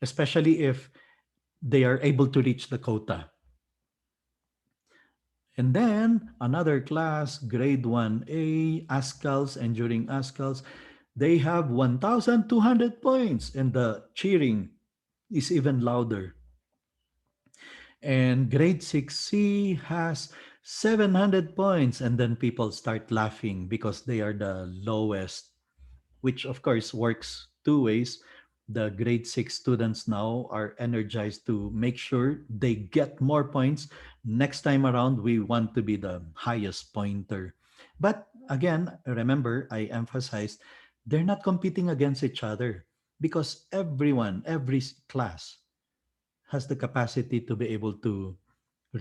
especially if they are able to reach the quota. And then another class, grade 1A, ASCALs, and during ASCALs, they have 1,200 points, and the cheering is even louder. And grade 6C has 700 points, and then people start laughing because they are the lowest, which of course works two ways. The grade 6 students now are energized to make sure they get more points. Next time around, we want to be the highest pointer. But again, remember, I emphasized they're not competing against each other because everyone, class has the capacity to be able to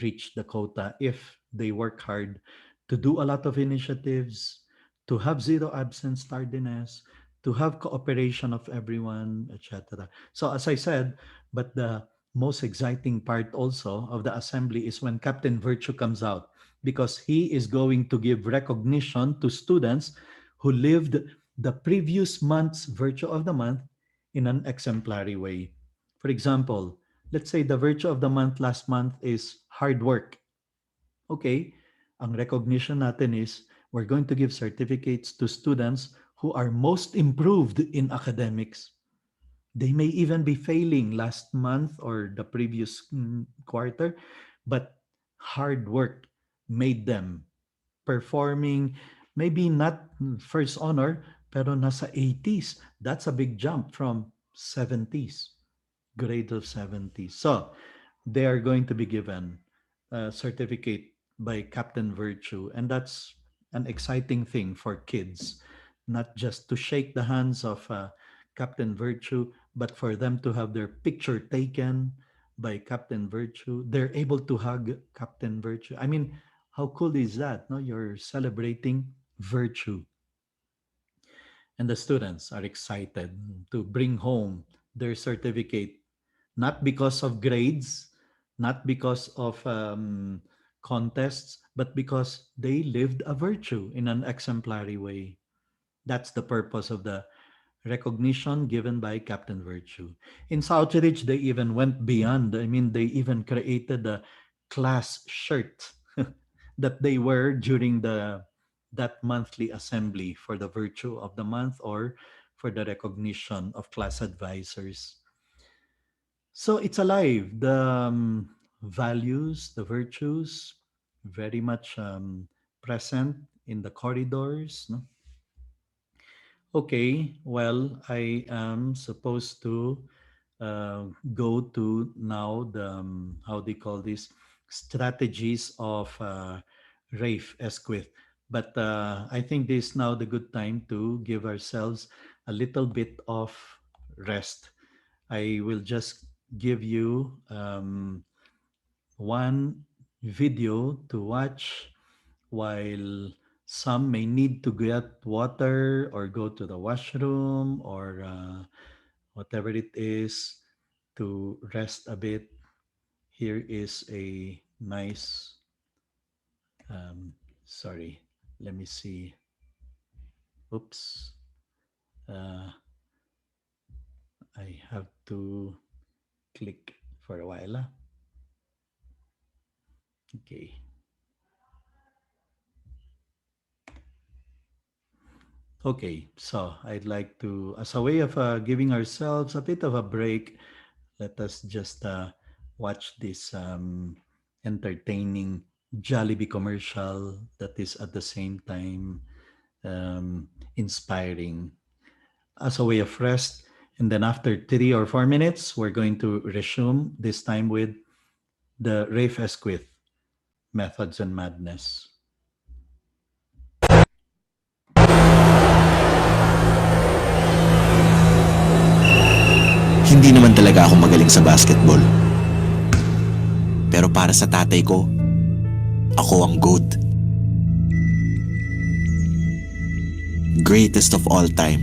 reach the quota if they work hard to do a lot of initiatives, to have zero absence tardiness, to have cooperation of everyone, etc. So as I said, but the most exciting part also of the assembly is when Captain Virtue comes out because he is going to give recognition to students who lived the previous month's virtue of the month in an exemplary way. For example, let's say the virtue of the month last month is hard work. Okay, ang recognition natin is we're going to give certificates to students who are most improved in academics. They may even be failing last month or the previous quarter, but hard work made them performing maybe not first honor, pero nasa 80s. That's a big jump from 70s, grade of 70s. So they are going to be given a certificate by Captain Virtue. And that's an exciting thing for kids, not just to shake the hands of Captain Virtue, but for them to have their picture taken by Captain Virtue. They're able to hug Captain Virtue. I mean, how cool is that? No, you're celebrating virtue, and the students are excited to bring home their certificate, not because of grades, not because of contests, but because they lived a virtue in an exemplary way. That's the purpose of the recognition given by Captain Virtue. In Southridge, they even went beyond. I mean, they even created a class shirt that they wear during the that monthly assembly for the virtue of the month or for the recognition of class advisors. So it's alive. The values, the virtues, very much present in the corridors. No? Okay, well, I am supposed to go to now the how they call this strategies of Rafe Esquith. But I think this is now the good time to give ourselves a little bit of rest. I will just give you one video to watch while some may need to get water or go to the washroom or whatever it is to rest a bit. Here is a nice, um, sorry, let me see. Oops. Uh, I have to click for a while. Okay. Okay, so I'd like to, as a way of giving ourselves a bit of a break, let us just watch this entertaining Jollibee commercial that is at the same time inspiring as a way of rest. And then after 3 or 4 minutes, we're going to resume this time with the Rafe Esquith Methods and Madness. Hindi naman talaga ako magaling sa basketball. Pero para sa tatay ko, ako ang GOAT. Greatest of all time.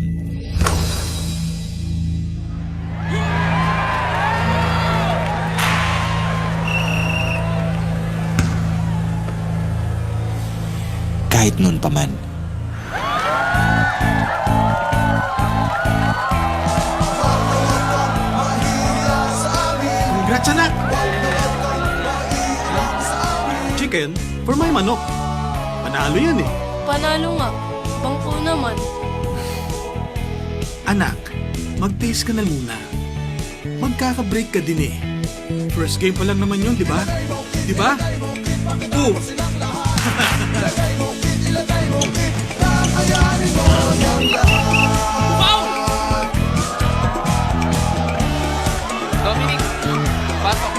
Kahit noon pa man. Congrats, anak! Chicken for my manok. Panalo yan eh. Panalo nga. Bangko naman. Anak, mag-taste ka na muna. Magkaka-break ka din eh. First game pa lang naman yun, di ba? Di ba? Oh! Dominic, pasok.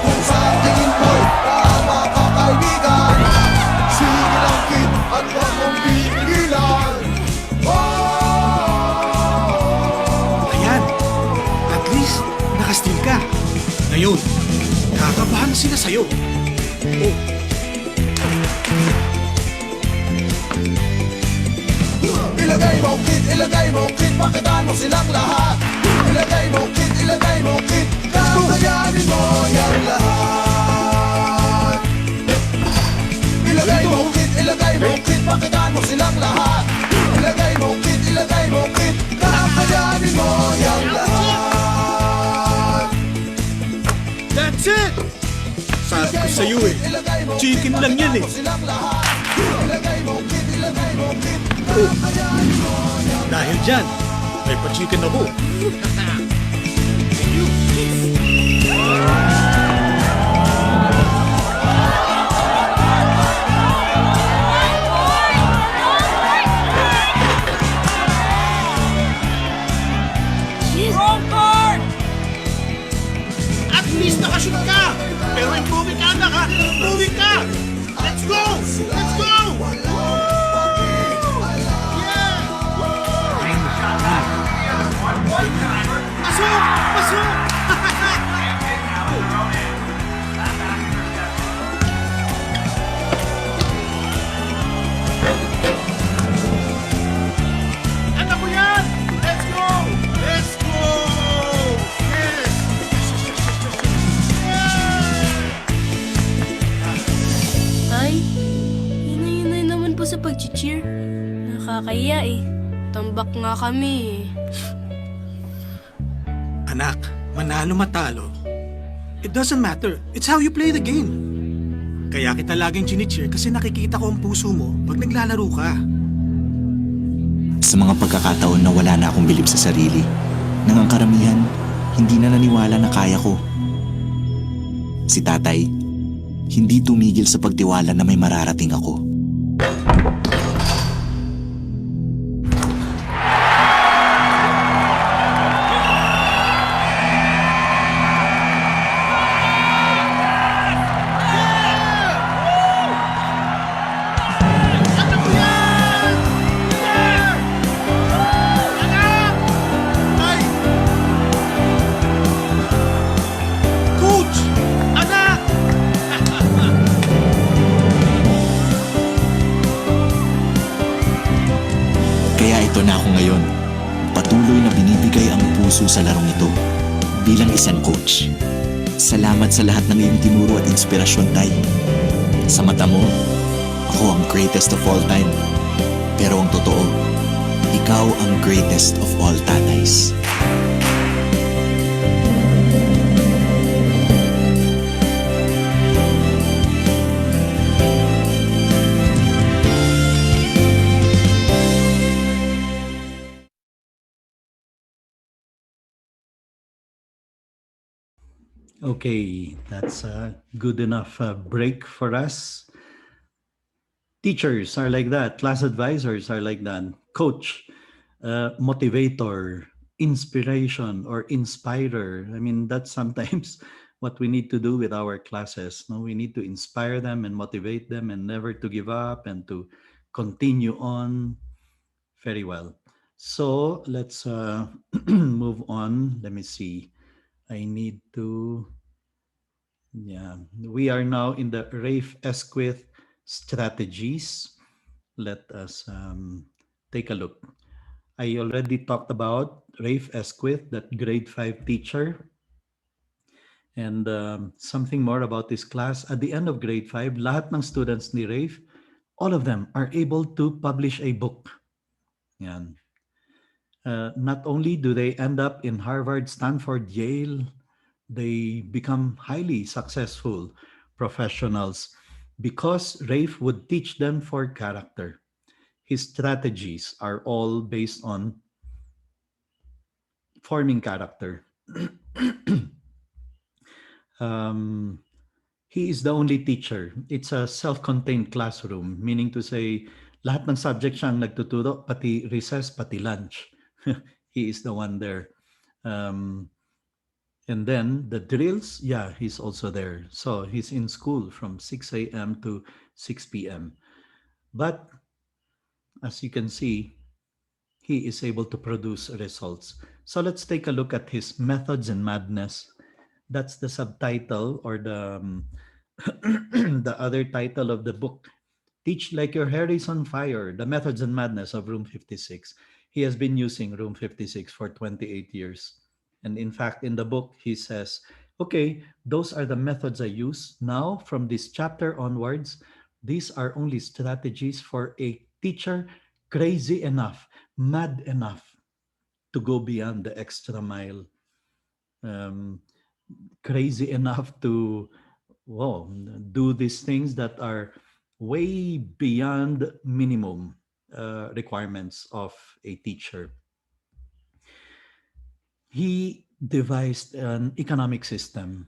Kung sa tingin mo'y tama ka kaibigan, sige lang kid at huwag mong pigilan. Ayan! At least, nakasteal ka. Ngayon, kakabahan sila sa'yo. Oh! Ilagay mo kid, pakitaan mo silang lahat. Ilagay mo kid, kakayanin mo yan lahat. Ilagay mo kid, pakitaan mo silang lahat. Ilagay mo kid, kakayanin mo yan lahat. That's it! Sabi ko sa'yo eh, chicken lang yan eh. Oh, dahil dyan, may pa-chicken ako. At least nakashoot ka! Pero improving ka, anak ha! Improving ka! Let's go! Let's go! Pasok! Pasok! Ano mo yan? Let's go! Let's go! Yes! Ay, hinay-hinay naman po sa pag-cheer. Nakakaya eh. Tambak nga kami eh. Anak, manalo matalo. It doesn't matter. It's how you play the game. Kaya kita laging chinicheer kasi nakikita ko ang puso mo pag naglalaro ka. Sa mga pagkakataon na wala na akong bilib sa sarili, nang ang karamihan, hindi na naniwala na kaya ko. Si tatay, hindi tumigil sa pagtiwala na may mararating ako. Coach! Anak! Kaya ito na ako ngayon. Patuloy na binibigay ang puso sa larong ito. Bilang isang coach. Salamat sa lahat ng iyong tinuro at inspirasyon, Tay. Sa mata mo, ako ang greatest of all time. Pero ang totoo, ikaw ang greatest of all tatays. Okay, that's a good enough break for us. Teachers are like that. Class advisors are like that. Coach, motivator, inspiration, or inspirer. I mean, that's sometimes what we need to do with our classes. No, we need to inspire them and motivate them, and never to give up and to continue on. Very well. So let's move on. Let me see. I need to. Yeah, we are now in the Rafe Esquith strategies. Let us take a look. I already talked about Rafe Esquith, that grade 5 teacher. And something more about this class. At the end of grade 5, lahat ng students ni Rafe all of them are able to publish a book. Yan. Not only do they end up in Harvard, Stanford, Yale, they become highly successful professionals because Rafe would teach them for character. His strategies are all based on forming character. um, he is the only teacher. It's a self-contained classroom, meaning to say, lahat ng subject siya ang nagtuturo, pati recess, pati lunch. He is the one there. Um, and then the drills, yeah, he's also there. So he's in school from 6 a.m. to 6 p.m. But as you can see, he is able to produce results. So let's take a look at his methods and madness. That's the subtitle or the other title of the book. Teach like your hair is on fire, the methods and madness of Room 56. He has been using Room 56 for 28 years. And in fact, in the book, he says, okay, those are the methods I use. Now, from this chapter onwards, these are only strategies for a teacher crazy enough, mad enough to go beyond the extra mile, um, crazy enough to well, do these things that are way beyond minimum requirements of a teacher. He devised an economic system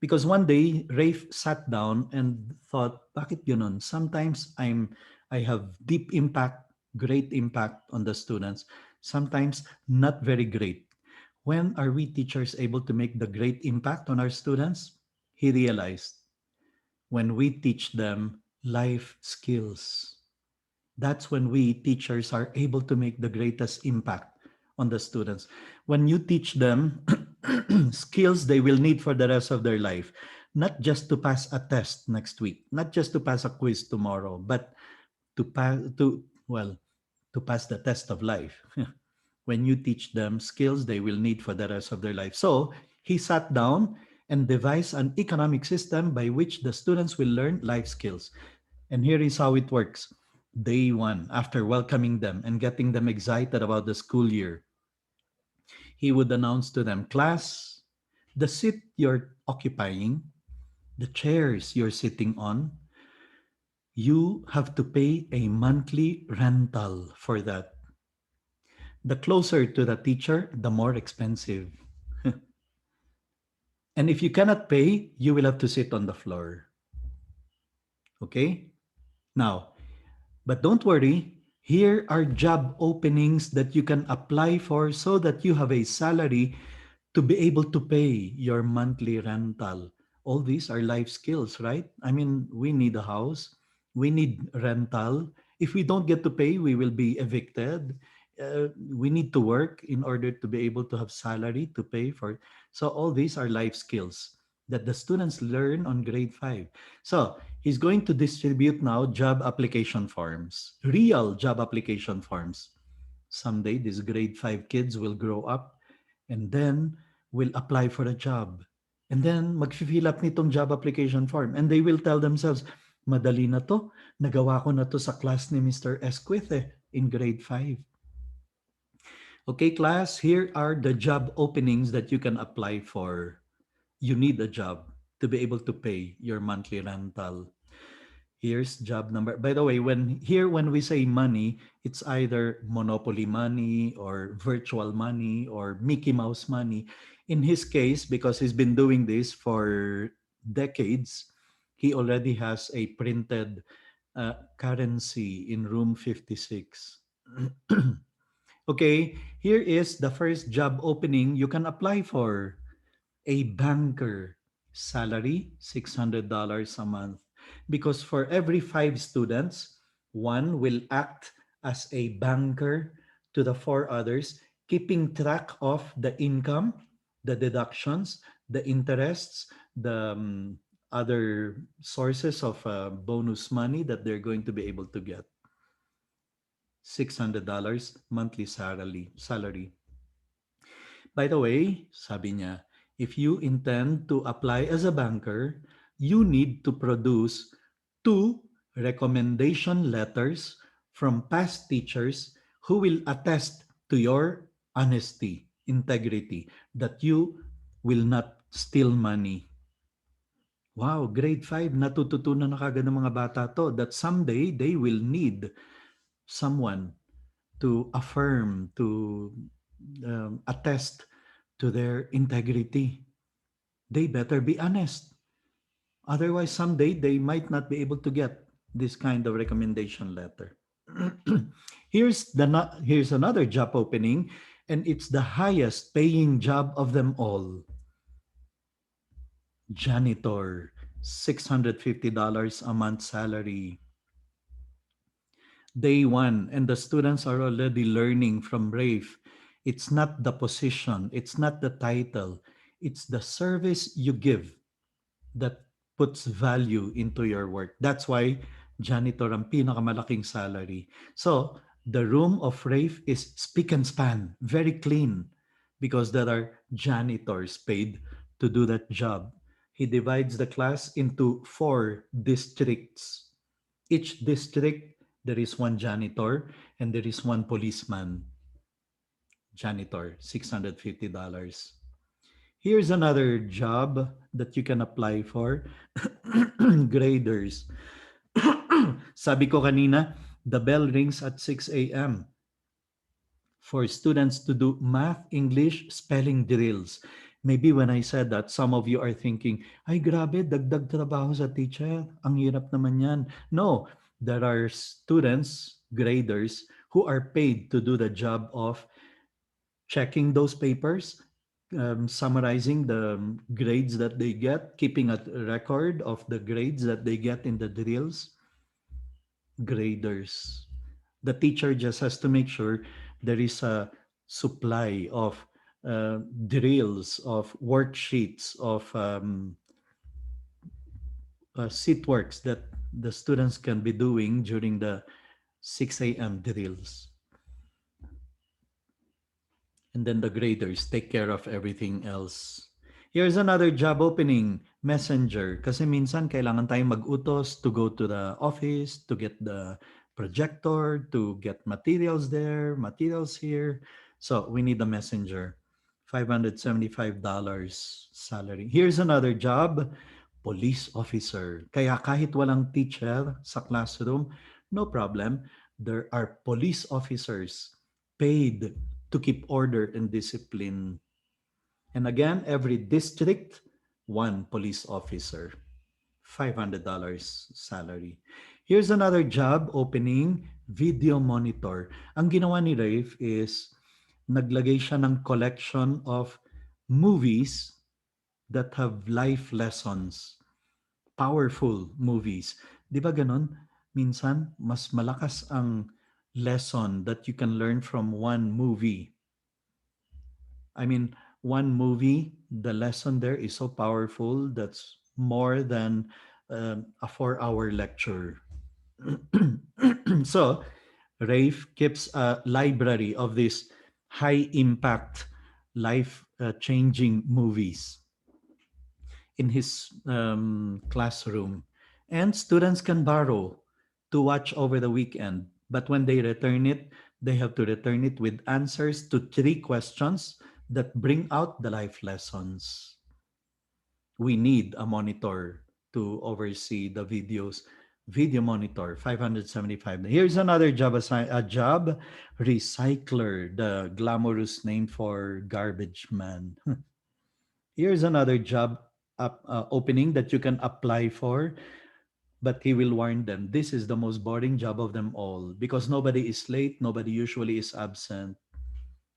because one day Rafe sat down and thought, bakit yun? Sometimes I have deep impact, great impact on the students. Sometimes not very great. When are we teachers able to make the great impact on our students? He realized when we teach them life skills. That's when we teachers are able to make the greatest impact on the students. When you teach them skills they will need for the rest of their life, not just to pass a test next week, not just to pass a quiz tomorrow, but to pass the test of life. When you teach them skills they will need for the rest of their life. So he sat down and devised an economic system by which the students will learn life skills. And here is how it works. Day one, after welcoming them and getting them excited about the school year, he would announce to them, class, the seat you're occupying, the chairs you're sitting on, you have to pay a monthly rental for that. The closer to the teacher, the more expensive. And if you cannot pay, you will have to sit on the floor. Okay? Now, but don't worry, here are job openings that you can apply for so that you have a salary to be able to pay your monthly rental. All these are life skills, right? I mean, we need a house, we need rental. If we don't get to pay, we will be evicted. We need to work in order to be able to have salary to pay for. So all these are life skills that the students learn on grade 5. So he's going to distribute now job application forms, real job application forms. Someday these grade 5 kids will grow up and then will apply for a job. And then mag-fill up nitong job application form. And they will tell themselves, madali na to. Nagawa ko na to sa class ni Mr. Esquith in grade 5. Okay, class, here are the job openings that you can apply for. You need a job to be able to pay your monthly rental. Here's job number. By the way, when we say money, it's either monopoly money or virtual money or Mickey Mouse money. In his case, because he's been doing this for decades, he already has a printed currency in room 56. Okay, here is the first job opening you can apply for. A banker, salary $600 a month, because for every 5 students, one will act as a banker to the 4 others, keeping track of the income, the deductions, the interests, the other sources of bonus money that they're going to be able to get. $600 monthly salary. By the way, sabi niya, if you intend to apply as a banker, you need to produce 2 recommendation letters from past teachers who will attest to your honesty, integrity, that you will not steal money. Wow, grade 5, natututunan na kagad ng mga bata to that someday they will need someone to affirm, to attest to their integrity. They better be honest. Otherwise, someday they might not be able to get this kind of recommendation letter. Here's another job opening, and it's the highest paying job of them all. Janitor, $650 a month salary. Day one, and the students are already learning from Rafe. It's not the position, it's not the title, it's the service you give that puts value into your work. That's why janitor ang pinakamalaking salary. So, the room of Rafe is spick and span, very clean, because there are janitors paid to do that job. He divides the class into 4 districts. Each district, there is one janitor and there is one policeman. Janitor, $650. Here's another job that you can apply for. Graders. Sabi ko kanina, the bell rings at 6 a.m. for students to do math, English, spelling drills. Maybe when I said that, some of you are thinking, ay grabe, dagdag trabaho sa teacher. Ang hirap naman yan. No, there are students, graders, who are paid to do the job of checking those papers, summarizing the grades that they get, keeping a record of the grades that they get in the drills. Graders. The teacher just has to make sure there is a supply of drills, of worksheets, of seat works that the students can be doing during the 6 a.m. drills. And then the graders take care of everything else. Here's another job opening, messenger. Kasi minsan kailangan tayong mag-utos to go to the office, to get the projector, to get materials there, materials here. So we need a messenger. $575 salary. Here's another job, police officer. Kaya kahit walang teacher sa classroom, no problem. There are police officers paid to keep order and discipline. And again, every district, one police officer, $500 salary. Here's another job opening, video monitor. Ang ginawa ni Rafe is naglagay siya ng collection of movies that have life lessons. Powerful movies. Di ba ganon? Minsan, mas malakas ang lesson that you can learn from one movie. I mean, one movie, the lesson there is so powerful that's more than a 4 hour lecture. So, Rafe keeps a library of these high impact, life changing movies in his classroom. And students can borrow to watch over the weekend. But when they return it, they have to return it with answers to 3 questions that bring out the life lessons. We need a monitor to oversee the videos. Video monitor, 575. Here's another job, a job, recycler, the glamorous name for garbage man. Here's another job opening that you can apply for, but he will warn them this is the most boring job of them all because nobody is late, nobody usually is absent.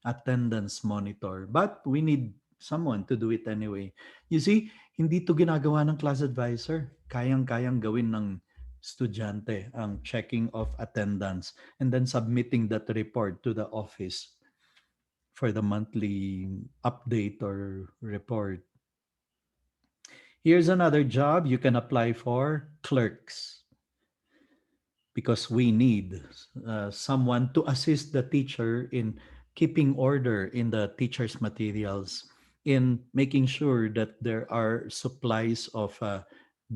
Attendance monitor. But we need someone to do it anyway. You see, hindi to ginagawa ng class advisor. Kayang-kayang gawin ng estudyante ang checking of attendance and then submitting that report to the office for the monthly update or report. Here's another job you can apply for, clerks. Because we need someone to assist the teacher in keeping order in the teacher's materials, in making sure that there are supplies of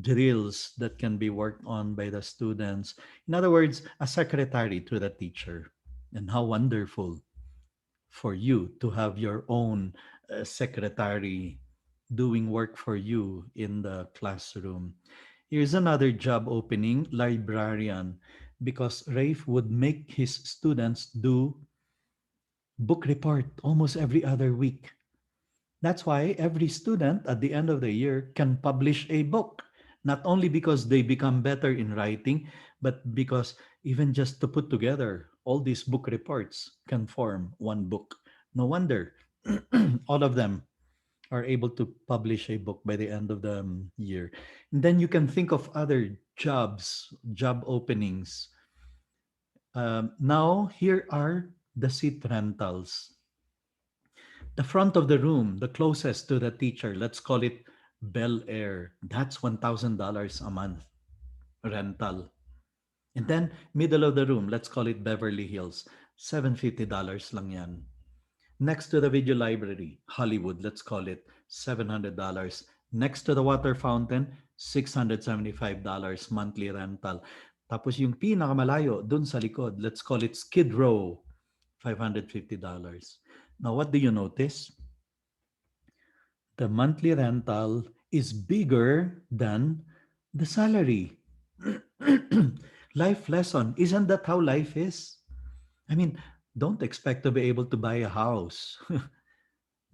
drills that can be worked on by the students. In other words, a secretary to the teacher. And how wonderful for you to have your own secretary doing work for you in the classroom. Here's another job opening, librarian, because Rafe would make his students do book report almost every other week. That's why every student at the end of the year can publish a book, not only because they become better in writing, but because even just to put together all these book reports can form one book. No wonder all of them are able to publish a book by the end of the year. And then you can think of other jobs, job openings. Now, here are the seat rentals. The front of the room, the closest to the teacher, let's call it Bel Air. That's $1,000 a month rental. And then middle of the room, let's call it Beverly Hills. $750 lang yan. Next to the video library, Hollywood, let's call it $700. Next to the water fountain, $675 monthly rental. Tapos yung pinakamalayo, dun sa likod, let's call it Skid Row, $550. Now, what do you notice? The monthly rental is bigger than the salary. Life lesson. Isn't that how life is? I mean, don't expect to be able to buy a house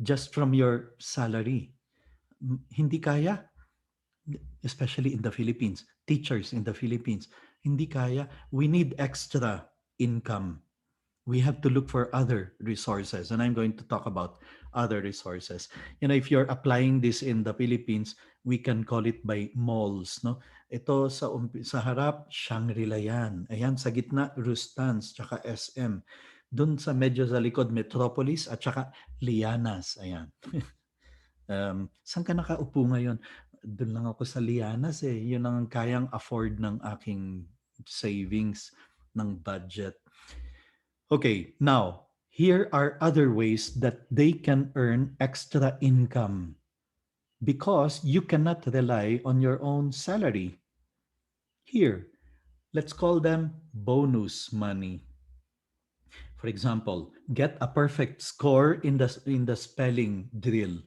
just from your salary. Hindi kaya, especially in the Philippines. Teachers in the Philippines, hindi kaya. We need extra income. We have to look for other resources, and I'm going to talk about other resources. If you're applying this in the Philippines, we can call it by malls, no? Ito sa harap, Shangri-La yan. Ayan, sa gitna, Rustans, tsaka SM. Doon sa medyo sa likod, Metropolis, at tsaka Lianas. Ayan. Saan ka nakaupo ngayon? Doon lang ako sa Lianas eh. Yun ang kayang afford ng aking savings, ng budget. Okay, now, here are other ways that they can earn extra income because you cannot rely on your own salary. Here, let's call them bonus money. For example, get a perfect score in the spelling drill.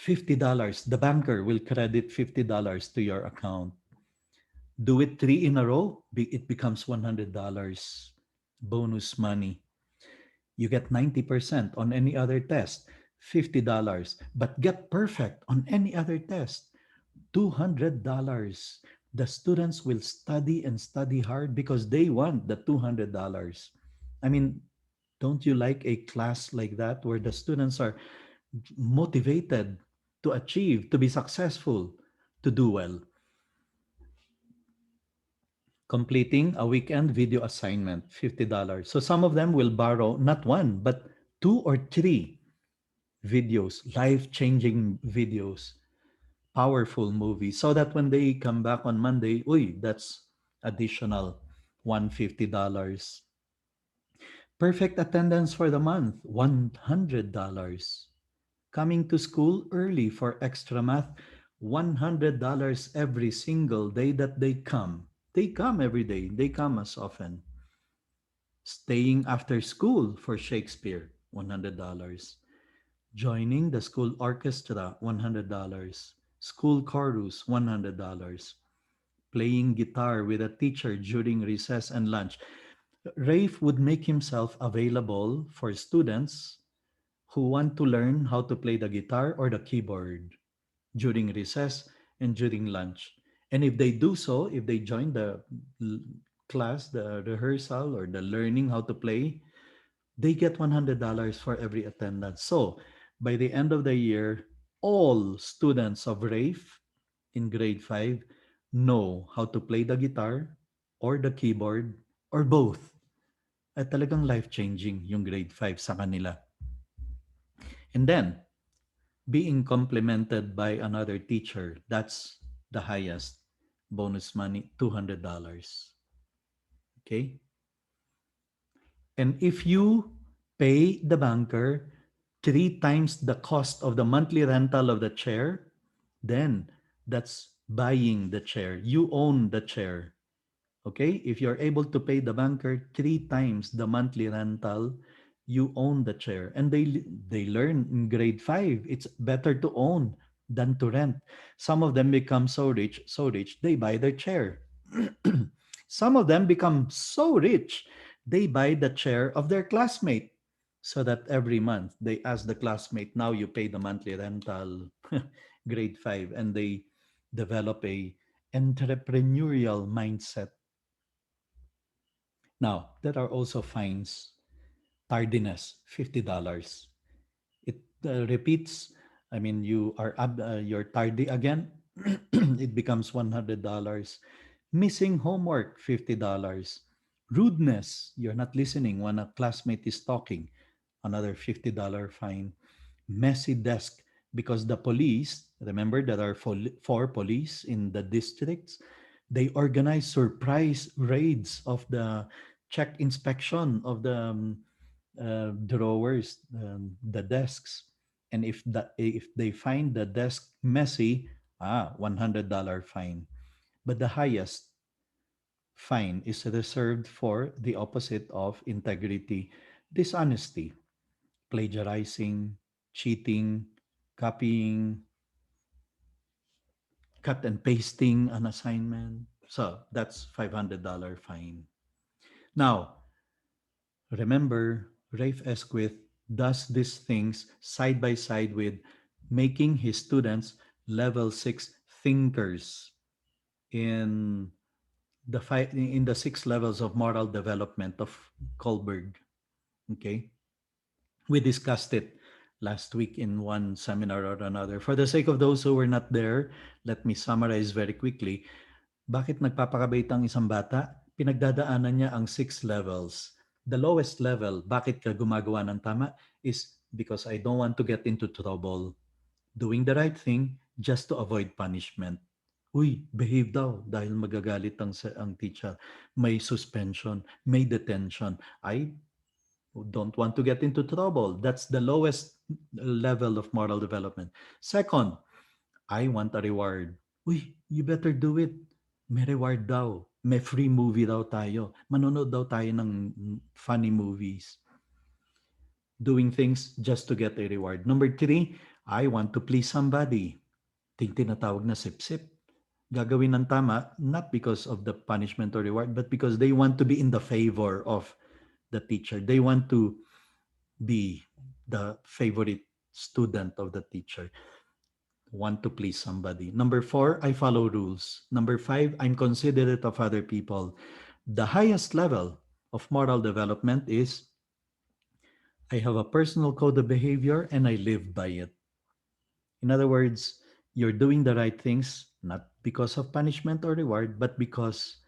$50. The banker will credit $50 to your account. Do it 3 in a row, it becomes $100 bonus money. You get 90% on any other test, $50. But get perfect on any other test, $200. The students will study and study hard because they want the $200. I mean, don't you like a class like that where the students are motivated to achieve, to be successful, to do well? Completing a weekend video assignment, $50. So some of them will borrow not one, but 2 or 3 videos, life-changing videos, powerful movies, so that when they come back on Monday, that's additional $150. Perfect attendance for the month, $100. Coming to school early for extra math, $100 every single day that they come. They come every day. They come as often. Staying after school for Shakespeare, $100. Joining the school orchestra, $100. School chorus, $100. Playing guitar with a teacher during recess and lunch. Rafe would make himself available for students who want to learn how to play the guitar or the keyboard during recess and during lunch. And if they do so, if they join the class, the rehearsal or the learning how to play, they get $100 for every attendance. So by the end of the year, all students of Rafe in grade 5 know how to play the guitar or the keyboard or both. At talagang life-changing yung grade 5 sa kanila. And then, being complemented by another teacher, that's the highest bonus money, $200. Okay? And if you pay the banker 3 times the cost of the monthly rental of the chair, then that's buying the chair. You own the chair. Okay? If you're able to pay the banker 3 times the monthly rental, you own the chair. And they learn in grade 5, it's better to own than to rent. Some of them become so rich, they buy their chair. Some of them become so rich, they buy the chair of their classmate. So that every month they ask the classmate, now you pay the monthly rental, grade 5, and they develop a entrepreneurial mindset. Now, there are also fines. Tardiness, $50. It repeats. I mean, you're tardy again, it becomes $100. Missing homework, $50. Rudeness, you're not listening when a classmate is talking, another $50 fine. Messy desk, because the police, remember there are four police in the districts, they organize surprise raids of the check inspection of the drawers, the desks. And if they find the desk messy, $100 fine. But the highest fine is reserved for the opposite of integrity: dishonesty, plagiarizing, cheating, copying, cut and pasting an assignment. So that's $500 fine. Now, remember, Rafe Esquith does these things side by side with making his students level 6 thinkers in the 6 levels of moral development of Kohlberg. Okay? We discussed it last week in one seminar or another. For the sake of those who were not there, let me summarize very quickly. Bakit nagpapakabait ang isang bata? Pinagdadaanan niya ang 6 levels. The lowest level, bakit ka gumagawa ng tama, is because I don't want to get into trouble. Doing the right thing just to avoid punishment. Uy, behave daw dahil magagalit ang teacher. May suspension, may detention. I don't want to get into trouble. That's the lowest level of moral development. Second, I want a reward. Uy, you better do it. May reward daw. May free movie daw tayo. Manonood daw tayo ng funny movies. Doing things just to get a reward. Number 3, I want to please somebody. Tinatawag na sip-sip. Gagawin ng tama, not because of the punishment or reward, but because they want to be in the favor of the teacher. They want to be the favorite student of the teacher. Want to please somebody. Number 4, I follow rules. Number 5, I'm considerate of other people. The highest level of moral development is I have a personal code of behavior and I live by it. In other words, you're doing the right things not because of punishment or reward, but because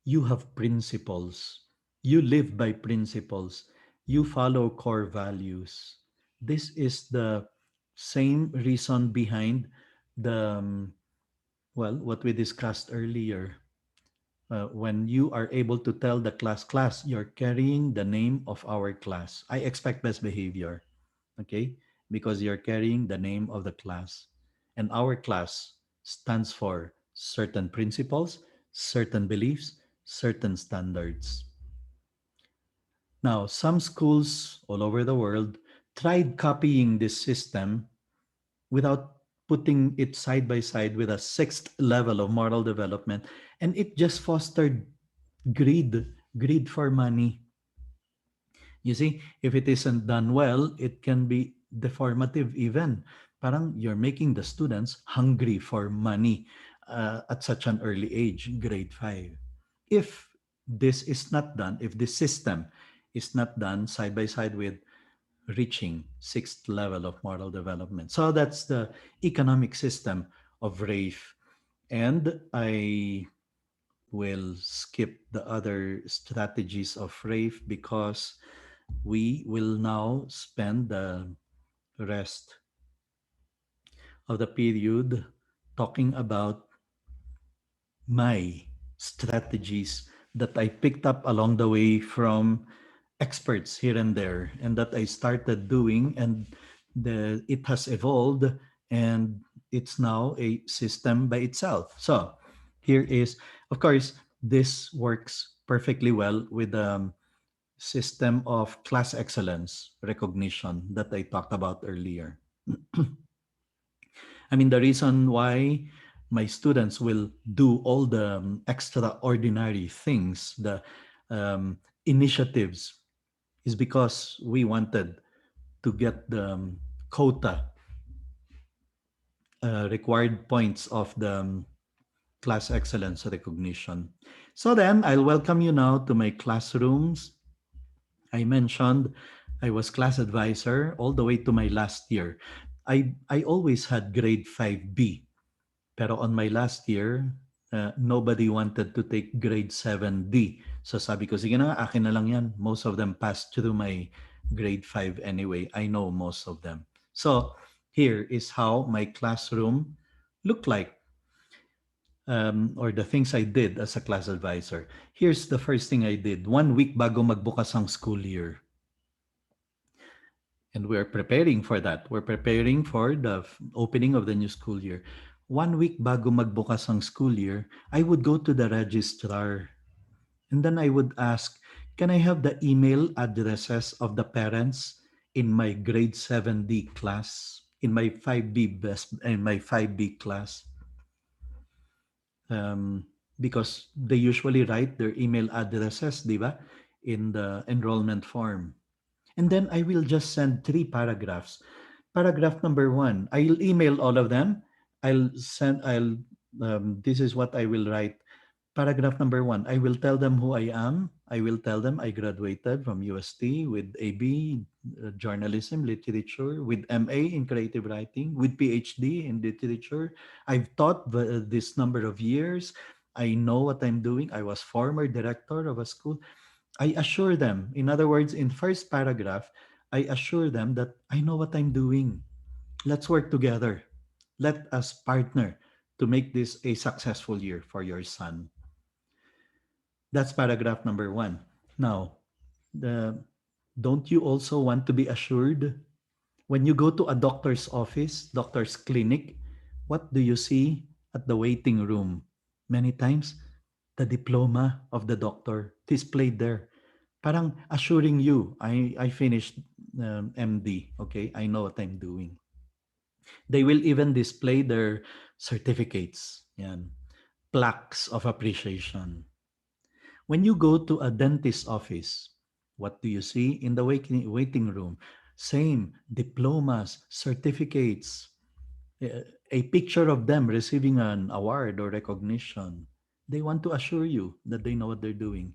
you have principles. You live by principles. You follow core values. This is the same reason behind the, what we discussed earlier. When you are able to tell the class, you're carrying the name of our class. I expect best behavior, okay? Because you're carrying the name of the class. And our class stands for certain principles, certain beliefs, certain standards. Now, some schools all over the world tried copying this system without putting it side by side with a 6th level of moral development, and it just fostered greed for money. You see, if it isn't done well, it can be deformative even. Parang you're making the students hungry for money at such an early age, grade 5. If this is not done, if this system is not done side by side with reaching 6th level of moral development. So that's the economic system of RAFE. And I will skip the other strategies of RAFE because we will now spend the rest of the period talking about my strategies that I picked up along the way from experts here and there, and that I started doing, and it has evolved, and it's now a system by itself. So here is, of course, this works perfectly well with the system of class excellence recognition that I talked about earlier. I mean, the reason why my students will do all the extraordinary things, the initiatives, is because we wanted to get the quota, required points of the class excellence recognition. So then I'll welcome you now to my classrooms. I mentioned I was class advisor all the way to my last year. I always had grade 5B. Pero on my last year, nobody wanted to take grade 7D. So sabi ko, sige na, akin na lang yan. Most of them passed through my grade 5 anyway. I know most of them. So here is how my classroom looked like, or the things I did as a class advisor. Here's the first thing I did. 1 week bago magbukas ang school year. And we're preparing for that. We're preparing for the opening of the new school year. 1 week bago magbukas ang school year, I would go to the registrar and then I would ask, can I have the email addresses of the parents in my grade 7D class, in my 5B class? Because they usually write their email addresses, di ba, in the enrollment form. And then I will just send 3 paragraphs. Paragraph number 1, I'll email all of them. This is what I will write. Paragraph number 1, I will tell them who I am. I will tell them I graduated from UST with AB, journalism, literature, with MA in creative writing, with PhD in literature. I've taught this number of years. I know what I'm doing. I was former director of a school. I assure them, in other words, in first paragraph, I assure them that I know what I'm doing. Let's work together. Let us partner to make this a successful year for your son. That's paragraph number 1. Now, the, don't you also want to be assured when you go to a doctor's office, doctor's clinic, what do you see at the waiting room? Many times, the diploma of the doctor displayed there. Parang assuring you, I finished MD, okay? I know what I'm doing. They will even display their certificates, yan, plaques of appreciation. When you go to a dentist's office, what do you see in the waiting room? Same diplomas, certificates, a picture of them receiving an award or recognition. They want to assure you that they know what they're doing.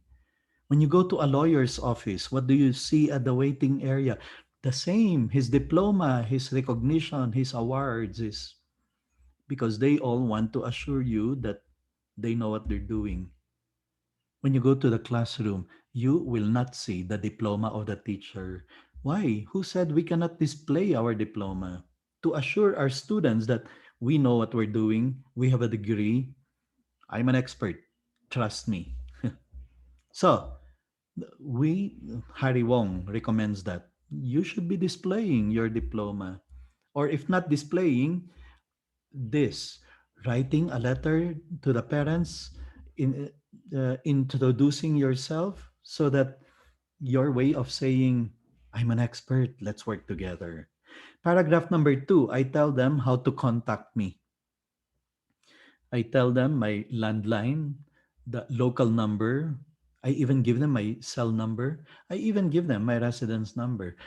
When you go to a lawyer's office, what do you see at the waiting area? The same, his diploma, his recognition, his awards is because they all want to assure you that they know what they're doing. When you go to the classroom, you will not see the diploma of the teacher. Why? Who said we cannot display our diploma? To assure our students that we know what we're doing, we have a degree. I'm an expert. Trust me. So, we, Harry Wong recommends that you should be displaying your diploma. Or if not displaying, this writing a letter to the parents, introducing yourself so that your way of saying, I'm an expert, let's work together. Paragraph number 2, I tell them how to contact me. I tell them my landline, the local number. I even give them my cell number. I even give them my residence number.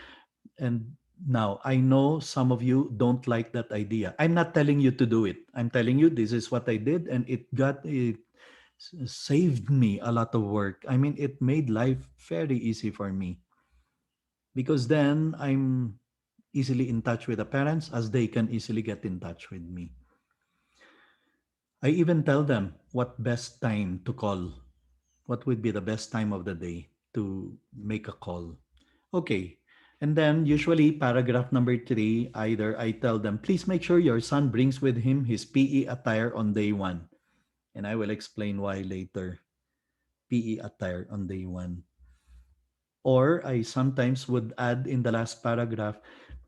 And now I know some of you don't like that idea. I'm not telling you to do it. I'm telling you this is what I did, and it saved me a lot of work. I mean, it made life very easy for me because then I'm easily in touch with the parents as they can easily get in touch with me. I even tell them what best time to call. What would be the best time of the day to make a call? Okay. And then usually paragraph number 3, either I tell them, please make sure your son brings with him his PE attire on day 1. And I will explain why later. PE attire on day 1. Or I sometimes would add in the last paragraph,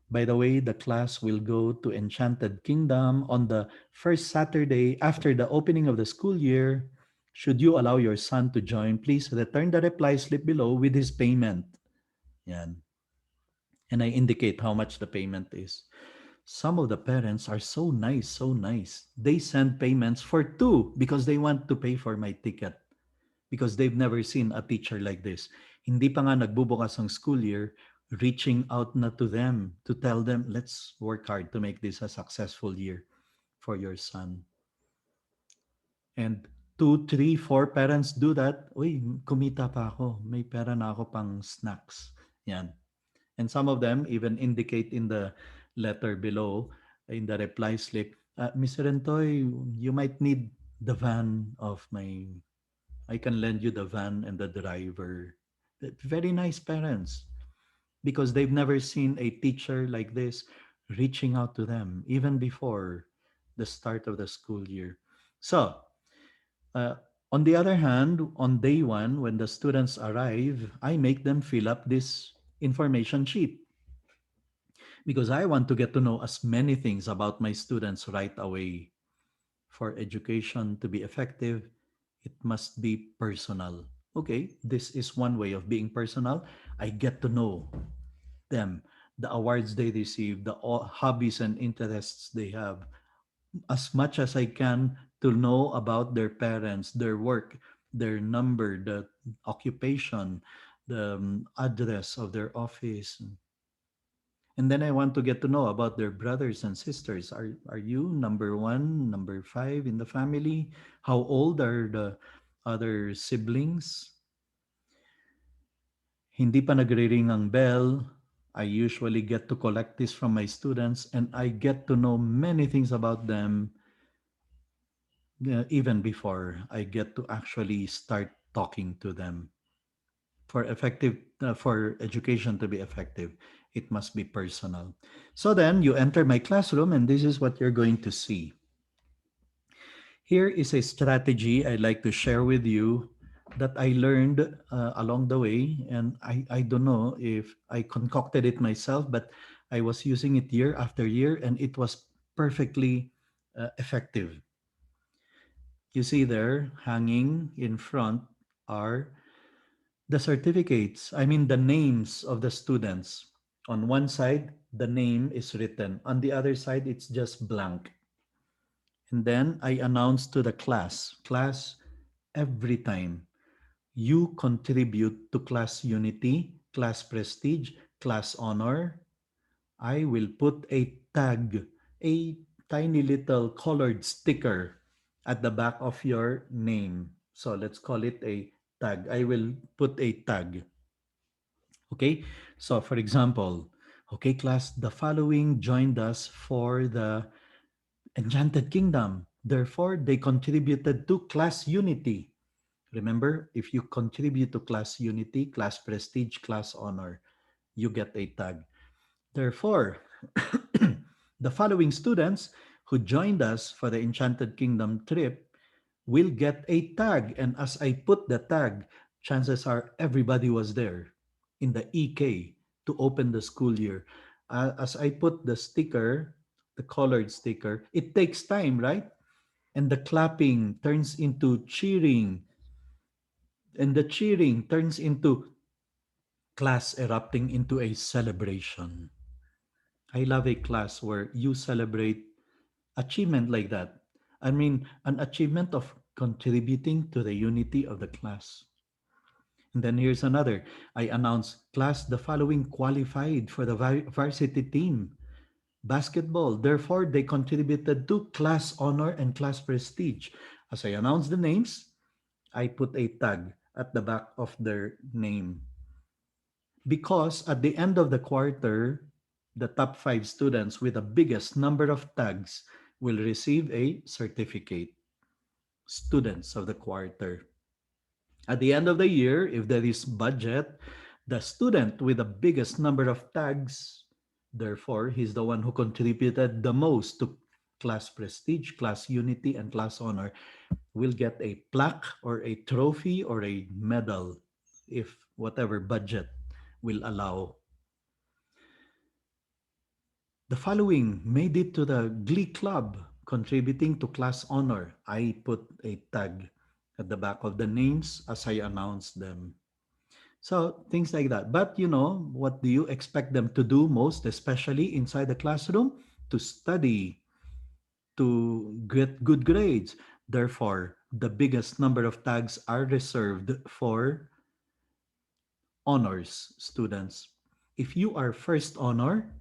By the way, the class will go to Enchanted Kingdom on the first Saturday after the opening of the school year. Should you allow your son to join, please return the reply slip below with his payment. Yan. And I indicate how much the payment is. Some of the parents are so nice, so nice. They send payments for two because they want to pay for my ticket because they've never seen a teacher like this. Hindi pa nga nagbubukas ang school year, reaching out na to them to tell them, let's work hard to make this a successful year for your son. And two, three, four parents do that. Uy, kumita pa ako. May pera na ako pang snacks. Yan. And some of them even indicate in the letter below, in the reply slip, Mr. Rentoy, you might need the van of my, I can lend you the van and the driver. Very nice parents because they've never seen a teacher like this reaching out to them even before the start of the school year. So, uh, on the other hand, on day one, when the students arrive, I make them fill up this information sheet because I want to get to know as many things about my students right away. For education to be effective, it must be personal. Okay, this is one way of being personal. I get to know them, the awards they receive, the hobbies and interests they have, as much as I can to know about their parents, their work, their number, the occupation, the address of their office. And then I want to get to know about their brothers and sisters. Are you number one, number five in the family? How old are the other siblings? Hindi pa nagre-ring ang bell. I usually get to collect this from my students and I get to know many things about them even before I get to actually start talking to them. For education to be effective, it must be personal. So then you enter my classroom and this is what you're going to see. Here is a strategy I'd like to share with you that I learned along the way. And I don't know if I concocted it myself, but I was using it year after year and it was perfectly effective. You see there, hanging in front are the certificates, I mean the names of the students. On one side, the name is written. On the other side, it's just blank. And then I announce to the class, every time you contribute to class unity, class prestige, class honor, I will put a tag, a tiny little colored sticker at the back of your name. So let's call it a tag. I will put a tag. Okay. So for example, okay, class, the following joined us for the Enchanted Kingdom. Therefore, they contributed to class unity. Remember, if you contribute to class unity, class prestige, class honor, you get a tag. Therefore, the following students who joined us for the Enchanted Kingdom trip will get a tag. And as I put the tag, chances are everybody was there in the EK to open the school year. As I put the sticker, the colored sticker, it takes time, right? And the clapping turns into cheering, and the cheering turns into class erupting into a celebration. I love a class where you celebrate achievement like that. I mean, an achievement of contributing to the unity of the class. And then here's another. I announce class the following qualified for the varsity team basketball. Therefore, they contributed to class honor and class prestige. As I announce the names, I put a tag at the back of their name. Because at the end of the quarter, the top five students with the biggest number of tags will receive a certificate. Students of the quarter. At the end of the year, if there is budget, the student with the biggest number of tags, therefore, he's the one who contributed the most to class prestige, class unity, and class honor, will get a plaque or a trophy or a medal if whatever budget will allow. The following made it to the Glee Club, contributing to class honor. I put a tag at the back of the names as I announced them. So things like that. But what do you expect them to do most, especially inside the classroom? To study, to get good grades. Therefore, the biggest number of tags are reserved for honors students. If you are first honor,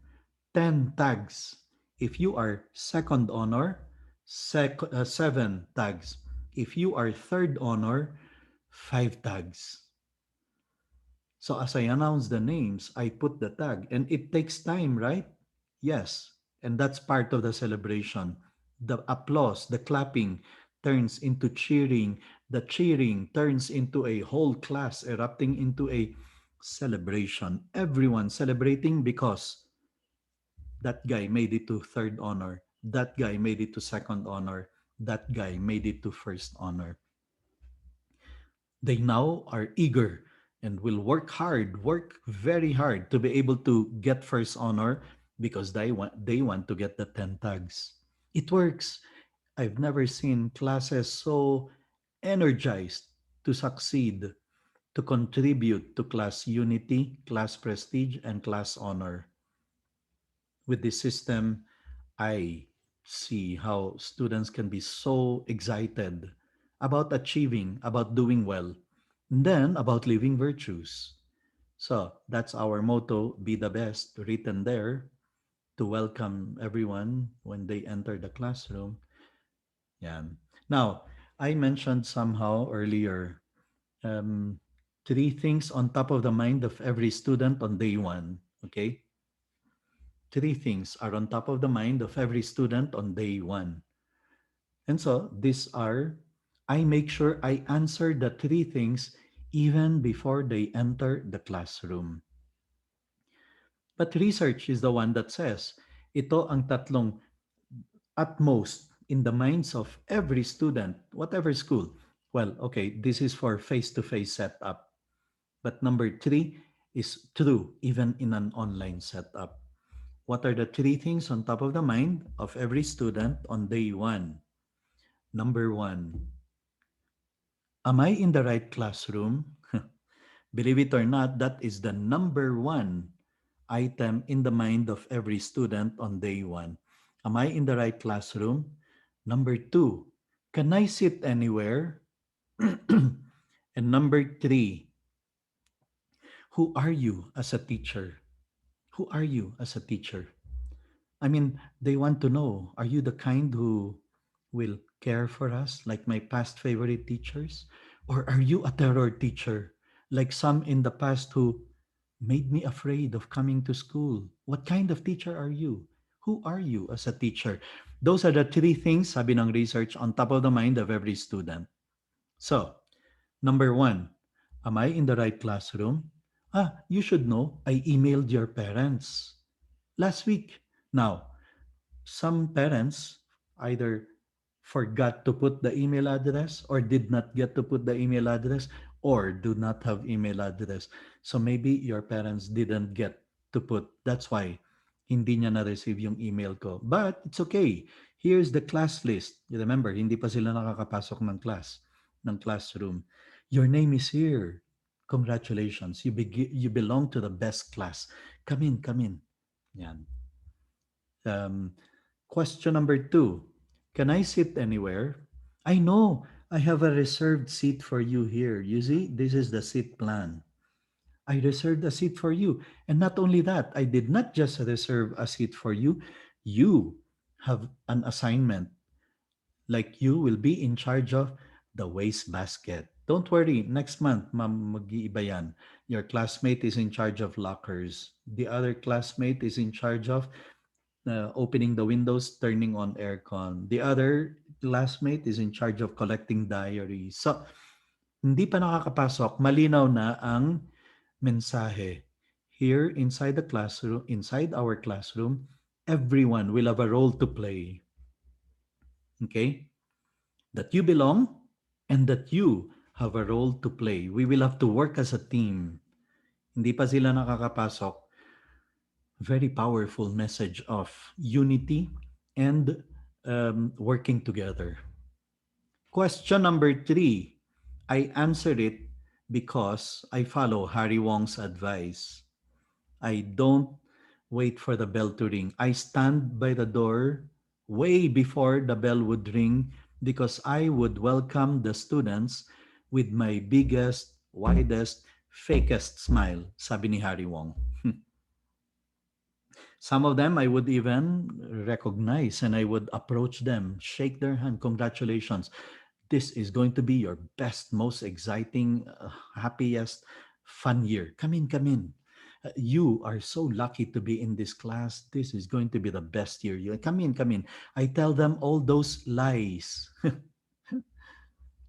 10 tags. If you are second honor, 7 tags. If you are third honor, 5 tags. So as I announce the names, I put the tag. And it takes time, right? Yes. And that's part of the celebration. The applause, the clapping turns into cheering. The cheering turns into a whole class erupting into a celebration. Everyone celebrating because that guy made it to third honor. That guy made it to second honor. That guy made it to first honor. They now are eager and will work hard, work very hard to be able to get first honor because they want to get the 10 tags. It works. I've never seen classes so energized to succeed, to contribute to class unity, class prestige, and class honor. With this system, I see how students can be so excited about achieving, about doing well, and then about living virtues. So that's our motto, be the best, written there to welcome everyone when they enter the classroom. Yeah. Now, I mentioned somehow earlier um, 3 things on top of the mind of every student on day one. Okay. 3 things are on top of the mind of every student on day one. And so these are, I make sure I answer the 3 things even before they enter the classroom. But research is the one that says, ito ang tatlong at most in the minds of every student, whatever school. Well, okay, this is for face-to-face setup. But number 3 is true even in an online setup. What are the 3 things on top of the mind of every student on day one? Number 1, am I in the right classroom? Believe it or not, that is the number 1 item in the mind of every student on day one. Am I in the right classroom? Number 2, can I sit anywhere? And number 3, who are you as a teacher? Who are you as a teacher? I mean, they want to know, are you the kind who will care for us like my past favorite teachers? Or are you a terror teacher like some in the past who made me afraid of coming to school? What kind of teacher are you? Who are you as a teacher? Those are the 3 things, sabi ng research, on top of the mind of every student. So, number 1, am I in the right classroom? You should know, I emailed your parents last week. Now, some parents either forgot to put the email address or did not get to put the email address or do not have email address. So maybe your parents didn't get to put. That's why hindi niya na-receive yung email ko. But it's okay. Here's the class list. You remember, hindi pa sila nakakapasok ng classroom. Your name is here. Congratulations. You belong to the best class. Come in, come in. Yan. Um, Question number 2, can I sit anywhere? I know I have a reserved seat for you here. You see, this is the seat plan. I reserved a seat for you. And not only that, I did not just reserve a seat for you. You have an assignment. Like you will be in charge of the waste basket. Don't worry, next month, mag-iiba yan. Your classmate is in charge of lockers. The other classmate is in charge of opening the windows, turning on aircon. The other classmate is in charge of collecting diaries. So, hindi pa nakakapasok, malinaw na ang mensahe. Here inside the classroom, inside our classroom, everyone will have a role to play. Okay? That you belong and that you have a role to play. We will have to work as a team. Hindi pa sila nakakapasok. very powerful message of unity and working together. Question number three. I answered it because I follow Harry Wong's advice. I don't wait for the bell to ring. I stand by the door way before the bell would ring because I would welcome the students with my biggest, widest, fakest smile, sabi ni Harry Wong. Some of them I would even recognize and I would approach them, shake their hand. Congratulations. This is going to be your best, most exciting, happiest, fun year. Come in, come in. You are so lucky to be in this class. This is going to be the best year. You come in, come in. I tell them all those lies.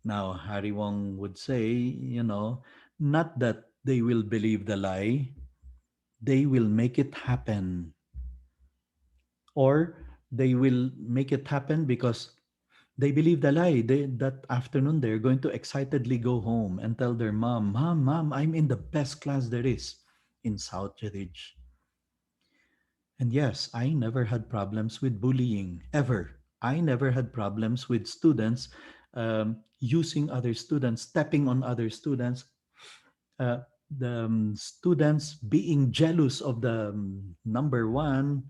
Now, Harry Wong would say, not that they will believe the lie, they will make it happen. Or they will make it happen because they believe the lie. That afternoon, they're going to excitedly go home and tell their mom, Mom, I'm in the best class there is in Southridge. And yes, I never had problems with bullying, ever. I never had problems with students using other students, stepping on other students, uh, the students being jealous of the number one.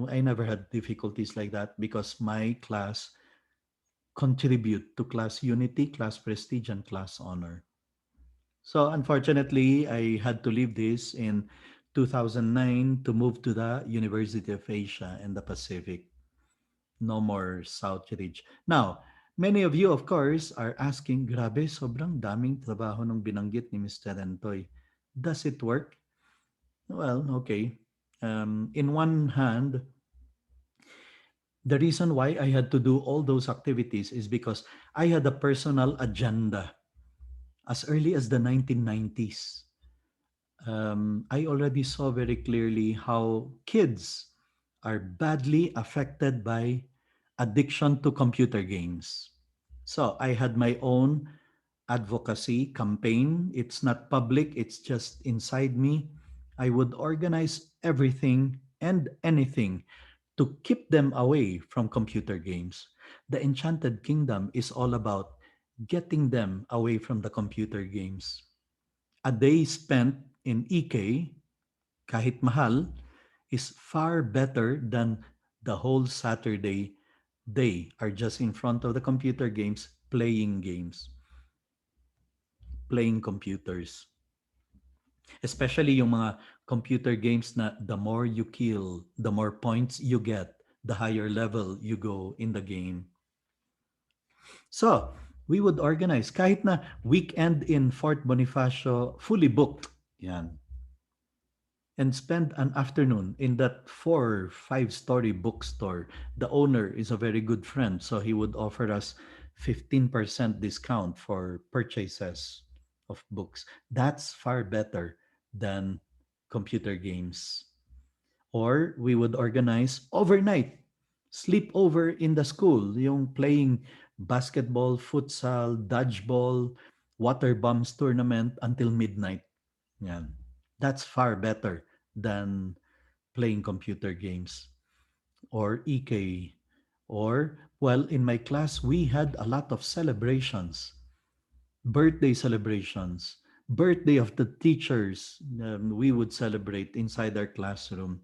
I never had difficulties like that because my class contribute to class unity, class prestige, and class honor. So unfortunately, I had to leave this in 2009 to move to the University of Asia and the Pacific. No more Southridge. Now, many of you, of course, are asking, grabe, sobrang daming trabaho nung binanggit ni Mr. Rentoy. Does it work? Well, okay. In one hand, the reason why I had to do all those activities is because I had a personal agenda as early as the 1990s. I already saw very clearly how kids are badly affected by addiction to computer games. So I had my own advocacy campaign. It's not public, it's just inside me. I would organize everything and anything to keep them away from computer games. The Enchanted Kingdom is all about getting them away from the computer games. A day spent in EK, kahit mahal, is far better than the whole Saturday they are just in front of the computer games, playing computers. Especially yung mga computer games na the more you kill, the more points you get, the higher level you go in the game. So, we would organize kahit na weekend in Fort Bonifacio, fully booked. Yan. And spend an afternoon in that 4, 5 story bookstore. The owner is a very good friend, so he would offer us 15% discount for purchases of books. That's far better than computer games. Or we would organize overnight sleepover in the school, yung playing basketball, futsal, dodgeball, water bombs tournament until midnight. Yan. That's far better than playing computer games or EK. Or, well, in my class, we had a lot of celebrations, birthday celebrations, birthday of the teachers. We would celebrate inside our classroom.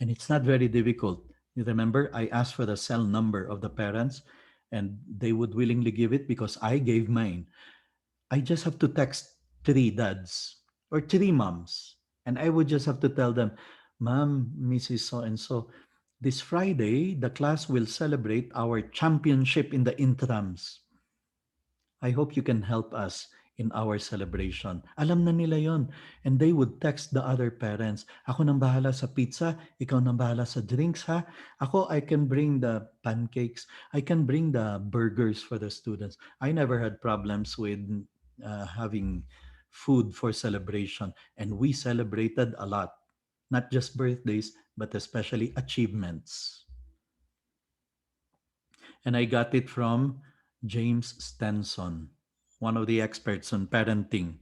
And it's not very difficult. You remember, I asked for the cell number of the parents, and they would willingly give it because I gave mine. I just have to text 3 dads or 3 moms, and I would just have to tell them, Ma'am, Mrs. So and so, this Friday, the class will celebrate our championship in the intrams. I hope you can help us in our celebration. Alam na nila yon. And they would text the other parents, ako nang bahala sa pizza, ikaw nang bahala sa drinks ha. Ako, I can bring the pancakes, I can bring the burgers for the students. I never had problems with having food for celebration. And we celebrated a lot, not just birthdays, but especially achievements. And I got it from James Stenson, one of the experts on parenting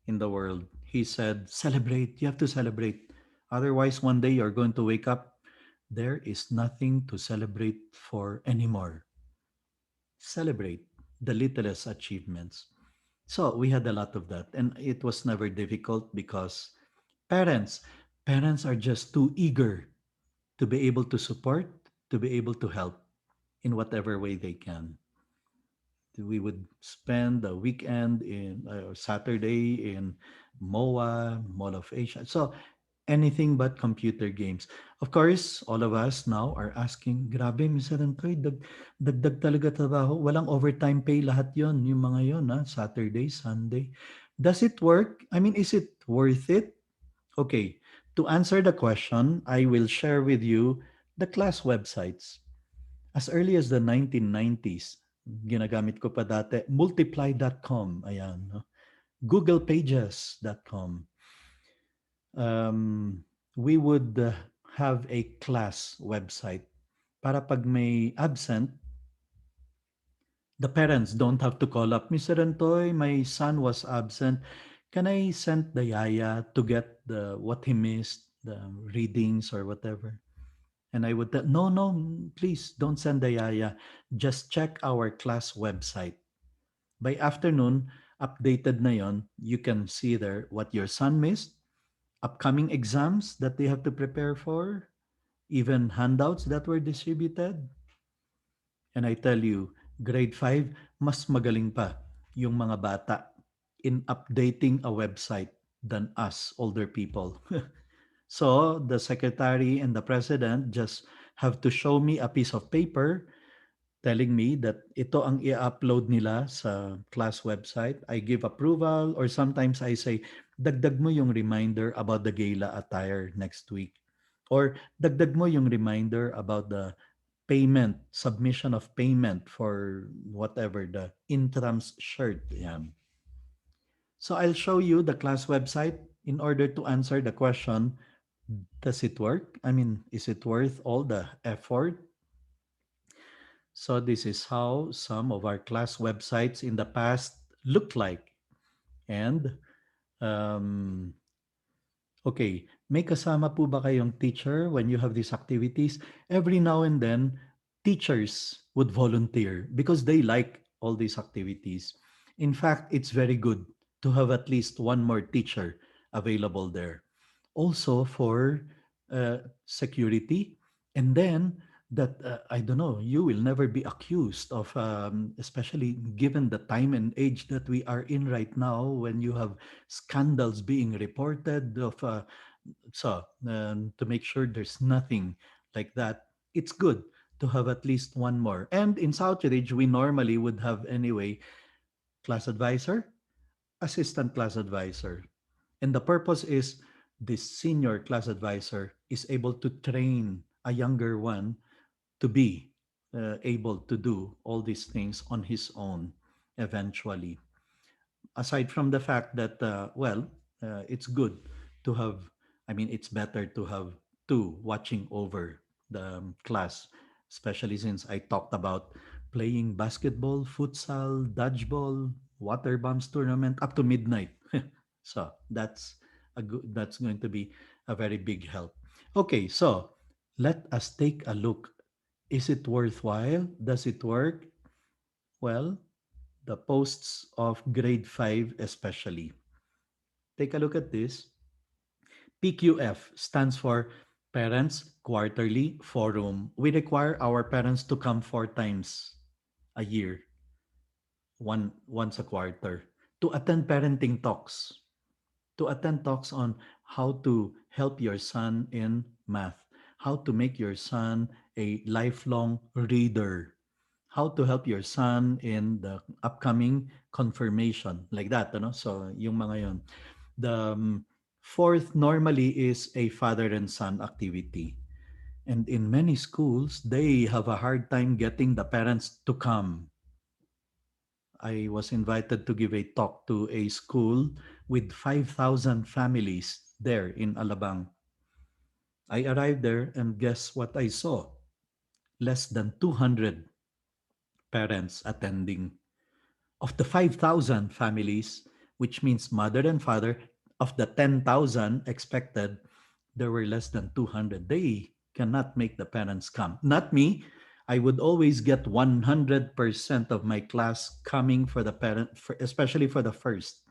in the world. He said, celebrate, you have to celebrate. Otherwise, one day you're going to wake up, there is nothing to celebrate for anymore. Celebrate the littlest achievements. So we had a lot of that, and it was never difficult because parents, parents are just too eager to be able to support, to be able to help in whatever way they can. We would spend the weekend in Saturday in MOA, Mall of Asia. So anything but computer games. Of course, all of us now are asking, grabe, Mr. Antoy, dagdag talaga trabaho. Walang overtime pay lahat yon, yung mga yon, ha? Saturday, Sunday. Does it work? I mean, is it worth it? Okay, to answer the question, I will share with you the class websites. As early as the 1990s, ginagamit ko pa dati, multiply.com, ayan, no? Googlepages.com. We would have a class website para pag may absent, the parents don't have to call up, Mr. Antoy, my son was absent. Can I send the yaya to get the what he missed, the readings or whatever? And I would tell, no, no, please don't send the yaya. Just check our class website. By afternoon, updated na yon. You can see there what your son missed, upcoming exams that they have to prepare for, even handouts that were distributed. And I tell you, grade 5, mas magaling pa yung mga bata in updating a website than us older people. So the secretary and the president just have to show me a piece of paper telling me that ito ang i-upload nila sa class website. I give approval or sometimes I say, dagdag mo yung reminder about the gala attire next week. Or dagdag mo yung reminder about the payment, submission of payment for whatever, the intrams shirt. Yan. So I'll show you the class website in order to answer the question, does it work? I mean, is it worth all the effort? So this is how some of our class websites in the past looked like. And um, okay, may kasama po ba kayong teacher when you have these activities? Every now and then, teachers would volunteer because they like all these activities. In fact, it's very good to have at least one more teacher available there. Also for security. And then that, I don't know, you will never be accused of, especially given the time and age that we are in right now, when you have scandals being reported of, to make sure there's nothing like that, it's good to have at least one more. And in Southridge, we normally would have anyway class advisor, assistant class advisor. And the purpose is this senior class advisor is able to train a younger one to be able to do all these things on his own eventually. Aside from the fact that, it's good to have, I mean, it's better to have two watching over the class, especially since I talked about playing basketball, futsal, dodgeball, water bombs tournament up to midnight. So that's going to be a very big help. Okay, so let us take a look. Is it worthwhile? Does it work? Well, the posts of grade 5 especially. Take a look at this. PQF stands for Parents Quarterly Forum. We require our parents to come 4 times a year, once a quarter, to attend parenting talks, on how to help your son in math, how to make your son a lifelong reader, how to help your son in the upcoming confirmation, like that, ano? So yung mga yon. The fourth normally is a father and son activity. And in many schools, they have a hard time getting the parents to come. I was invited to give a talk to a school with 5,000 families there in Alabang. I arrived there and guess what I saw? Less than 200 parents attending. Of the 5,000 families, which means mother and father, of the 10,000 expected, There were less than 200. They cannot make the parents come. Not me. I would always get 100% of my class coming for the parent, especially for the first.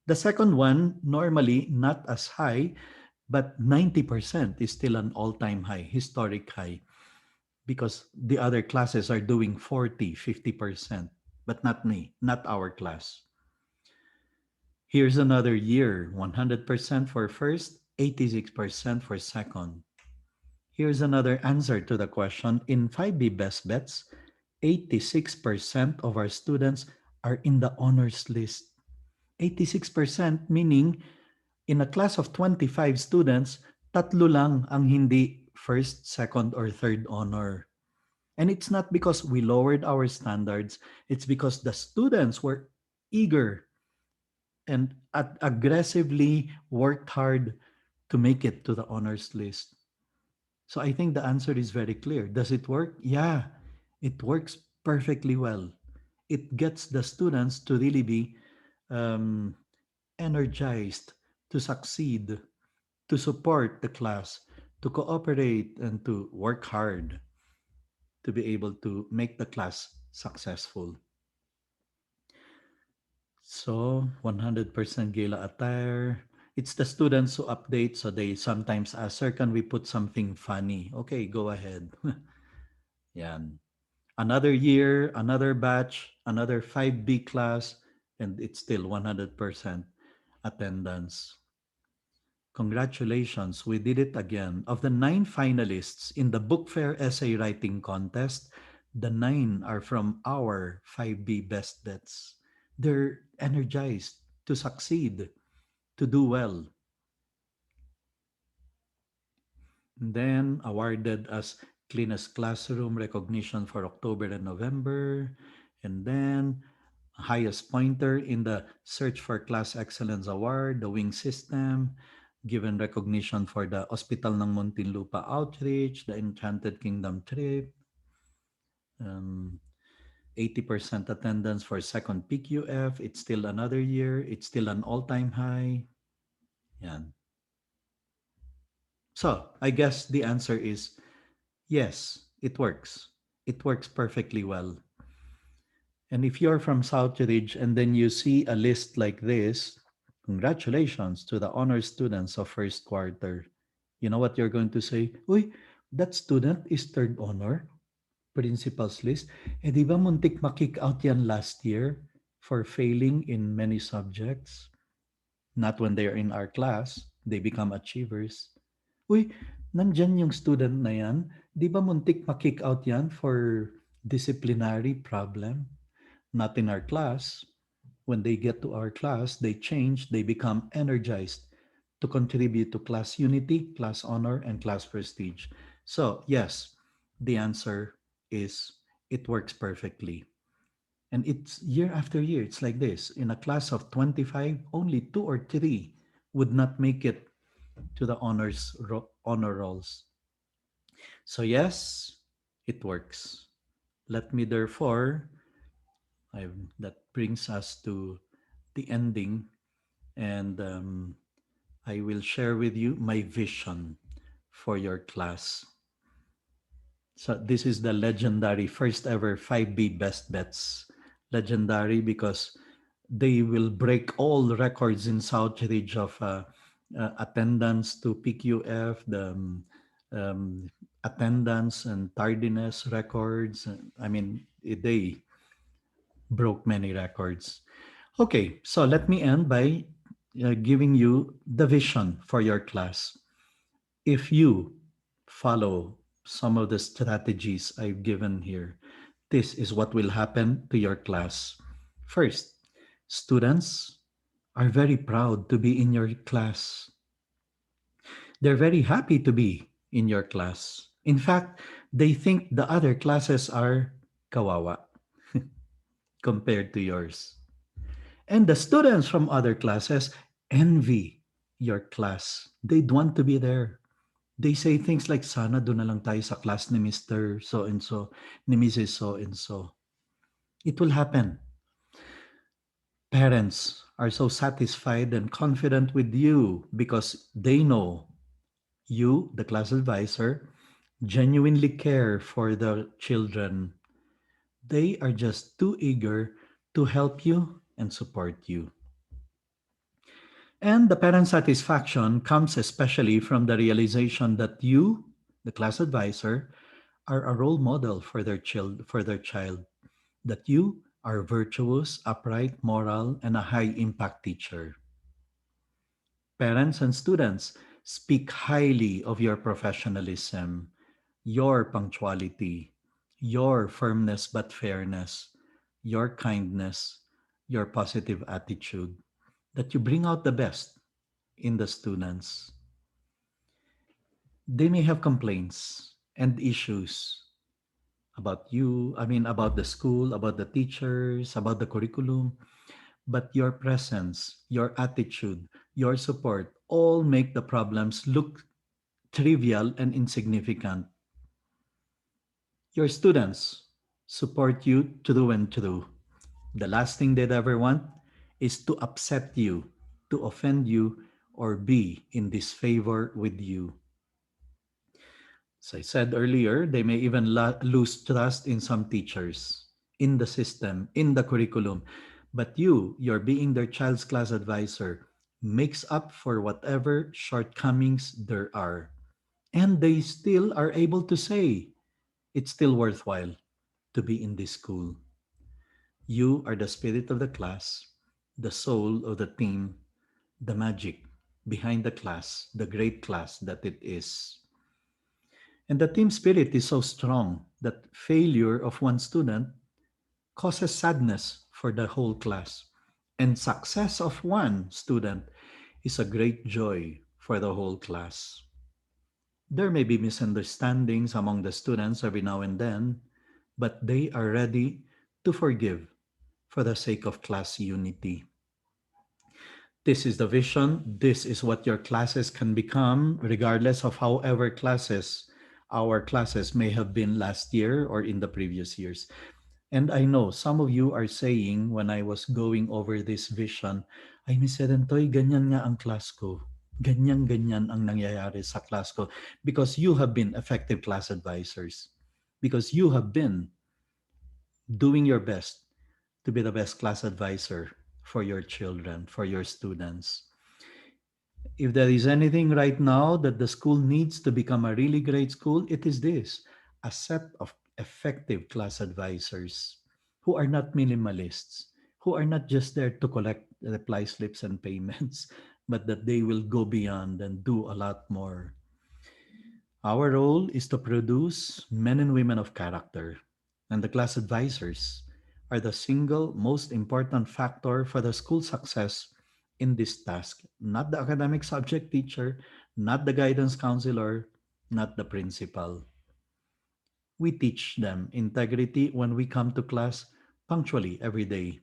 The second one, normally not as high, but 90% is still an all time high, historic high, because the other classes are doing 40, 50%, but not me, not our class. Here's another year, 100% for first, 86% for second. Here's another answer to the question. In 5B Best Bets, 86% of our students are in the honors list. 86% meaning in a class of 25 students, tatlo lang ang hindi first, second, or third honor. And it's not because we lowered our standards, it's because the students were eager and aggressively worked hard to make it to the honors list. So I think the answer is very clear. Does it work? Yeah, it works perfectly well. It gets the students to really be um, energized, to succeed, to support the class, to cooperate, and to work hard to be able to make the class successful. So, 100% gala attire. It's the students who update, so they sometimes ask, Sir, can we put something funny? Okay, go ahead. Yan. Another year, another batch, another 5B class, and it's still 100% attendance. Congratulations, we did it again. Of the 9 finalists in the book fair essay writing contest, the 9 are from our 5B best bets. They're energized to succeed, to do well. And then awarded as cleanest classroom recognition for October and November. And then highest pointer in the Search for Class Excellence Award, the Wing System, given recognition for the Hospital ng Muntinlupa Outreach, the Enchanted Kingdom trip, um, 80% attendance for second PQF. It's still another year. It's still an all-time high. Yan. So I guess the answer is yes, it works. It works perfectly well. And if you're from Southridge and then you see a list like this, congratulations to the honor students of first quarter. You know what you're going to say? Uy, that student is third honor, principal's list. Eh di ba muntik makick out yan last year for failing in many subjects? Not when they're in our class, they become achievers. Uy, nandyan yung student na yan. Di ba muntik makick out yan for disciplinary problem? Not in our class. When they get to our class, they change, they become energized to contribute to class unity, class honor, and class prestige. So, yes, the answer is it works perfectly. And it's year after year, it's like this. In a class of 25, only 2 or 3 would not make it to the honor rolls. So, yes, it works. Let me therefore that brings us to the ending, and I will share with you my vision for your class. So this is the legendary first ever 5B best bets. Legendary because they will break all records in Southridge of attendance to PQF, the attendance and tardiness records. I mean, they broke many records. Okay, so let me end by giving you the vision for your class. If you follow some of the strategies I've given here, this is what will happen to your class. First, students are very proud to be in your class. They're very happy to be in your class. In fact, they think the other classes are kawawa compared to yours. And the students from other classes envy your class. They'd want to be there. They say things like, sana doon na lang tayo sa class ni Mr. So-and-so, ni Mrs. So-and-so. It will happen. Parents are so satisfied and confident with you because they know You, the class advisor, genuinely care for the children. They are just too eager to help you and support you. And the parent satisfaction comes especially from the realization that you, the class advisor, are a role model for their child, that you are virtuous, upright, moral, and a high impact teacher. Parents and students speak highly of your professionalism, your punctuality, your firmness but fairness, your kindness, your positive attitude, that you bring out the best in the students. They may have complaints and issues about you, about the school, about the teachers, about the curriculum, but your presence, your attitude, your support all make the problems look trivial and insignificant. Your students support you through and through. The last thing they'd ever want is to upset you, to offend you, or be in disfavor with you. As I said earlier, they may even lose trust in some teachers, in the system, in the curriculum. But you're being their child's class advisor, makes up for whatever shortcomings there are. And they still are able to say, it's still worthwhile to be in this school. You are the spirit of the class, the soul of the team, the magic behind the class, the great class that it is. And the team spirit is so strong that failure of one student causes sadness for the whole class. And success of one student is a great joy for the whole class. There may be misunderstandings among the students every now and then, but they are ready to forgive for the sake of class unity. This is the vision. This is what your classes can become, regardless of however classes our classes may have been last year or in the previous years. And I know some of you are saying when I was going over this vision, ay Miss Serentoy, ganyan nga ang class ko. Ganyan-ganyan ang nangyayari sa class ko. Because you have been effective class advisors. Because you have been doing your best to be the best class advisor for your children, for your students. If there is anything right now that the school needs to become a really great school, it is this: a set of effective class advisors who are not minimalists, who are not just there to collect reply slips and payments, but that they will go beyond and do a lot more. Our role is to produce men and women of character, and the class advisors are the single most important factor for the school success in this task. Not the academic subject teacher, not the guidance counselor, not the principal. We teach them integrity when we come to class punctually every day.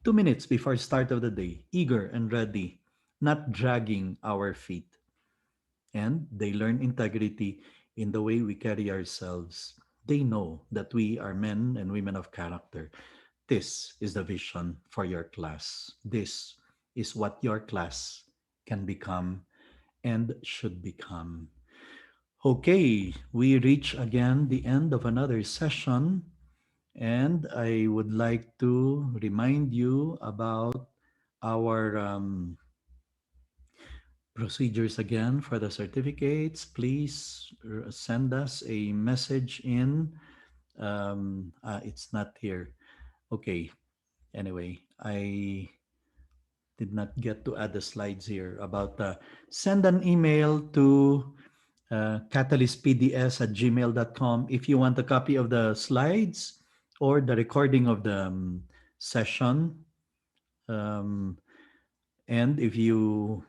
2 minutes before start of the day, eager and ready, not dragging our feet. And they learn integrity in the way we carry ourselves. They know that we are men and women of character. This is the vision for your class. This is what your class can become and should become. Okay, we reach again the end of another session, and I would like to remind you about our procedures again for the certificates. Please send us a message in. It's not here. Okay. Anyway, I did not get to add the slides here about send an email to catalystpds@gmail.com if you want a copy of the slides or the recording of the session. Um, And if you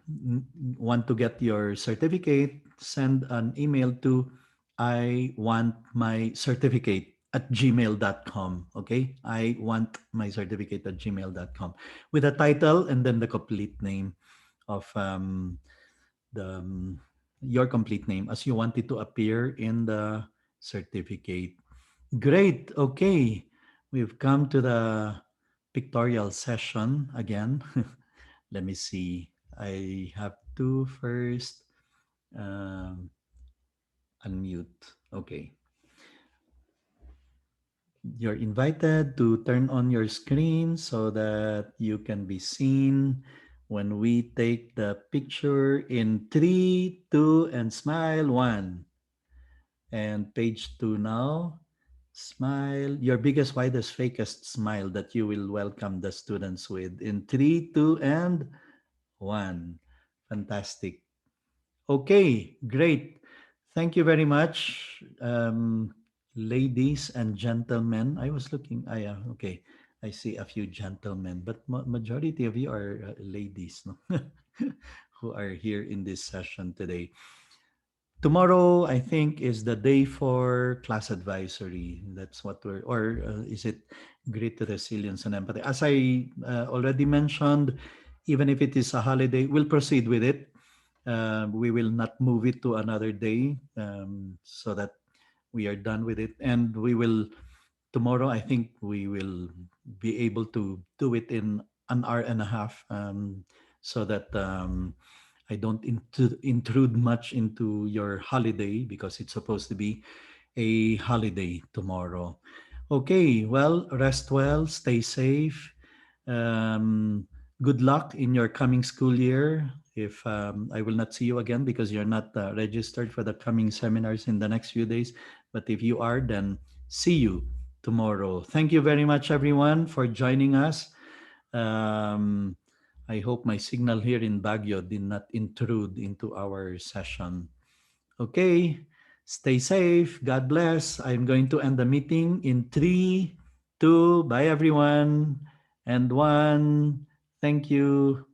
want to get your certificate, send an email to I want my certificate at gmail.com. Okay? I want my certificate at gmail.com with a title and then the complete name of the your complete name as you want it to appear in the certificate. Great. Okay. We've come to the pictorial session again. Let me see. I have to first Um, Unmute. Okay. You're invited to turn on your screen so that you can be seen when we take the picture in three, two, and smile one. And page two now. Smile, your biggest, widest, fakest smile that you will welcome the students with in three, two, and one. Fantastic. Okay, great. Thank you very much, ladies and gentlemen. I was looking, yeah, okay. I see a few gentlemen, but majority of you are ladies, no? Who are here in this session today. Tomorrow, I think, is the day for class advisory. That's what we're, or is it grit, resilience, and empathy? As I already mentioned, even if it is a holiday, we'll proceed with it. We will not move it to another day, so that we are done with it. And we will, tomorrow, I think we will be able to do it in an hour and a half, so that I don't intrude much into your holiday because it's supposed to be a holiday tomorrow. Okay, well, rest well, stay safe. Um, Good luck in your coming school year. If I will not see you again because you're not registered for the coming seminars in the next few days, but if you are, then see you tomorrow. Thank you very much, everyone, for joining us. Um, I hope my signal here in Baguio did not intrude into our session. Okay, stay safe. God bless. I'm going to end the meeting in three, two, bye everyone, and one. Thank you.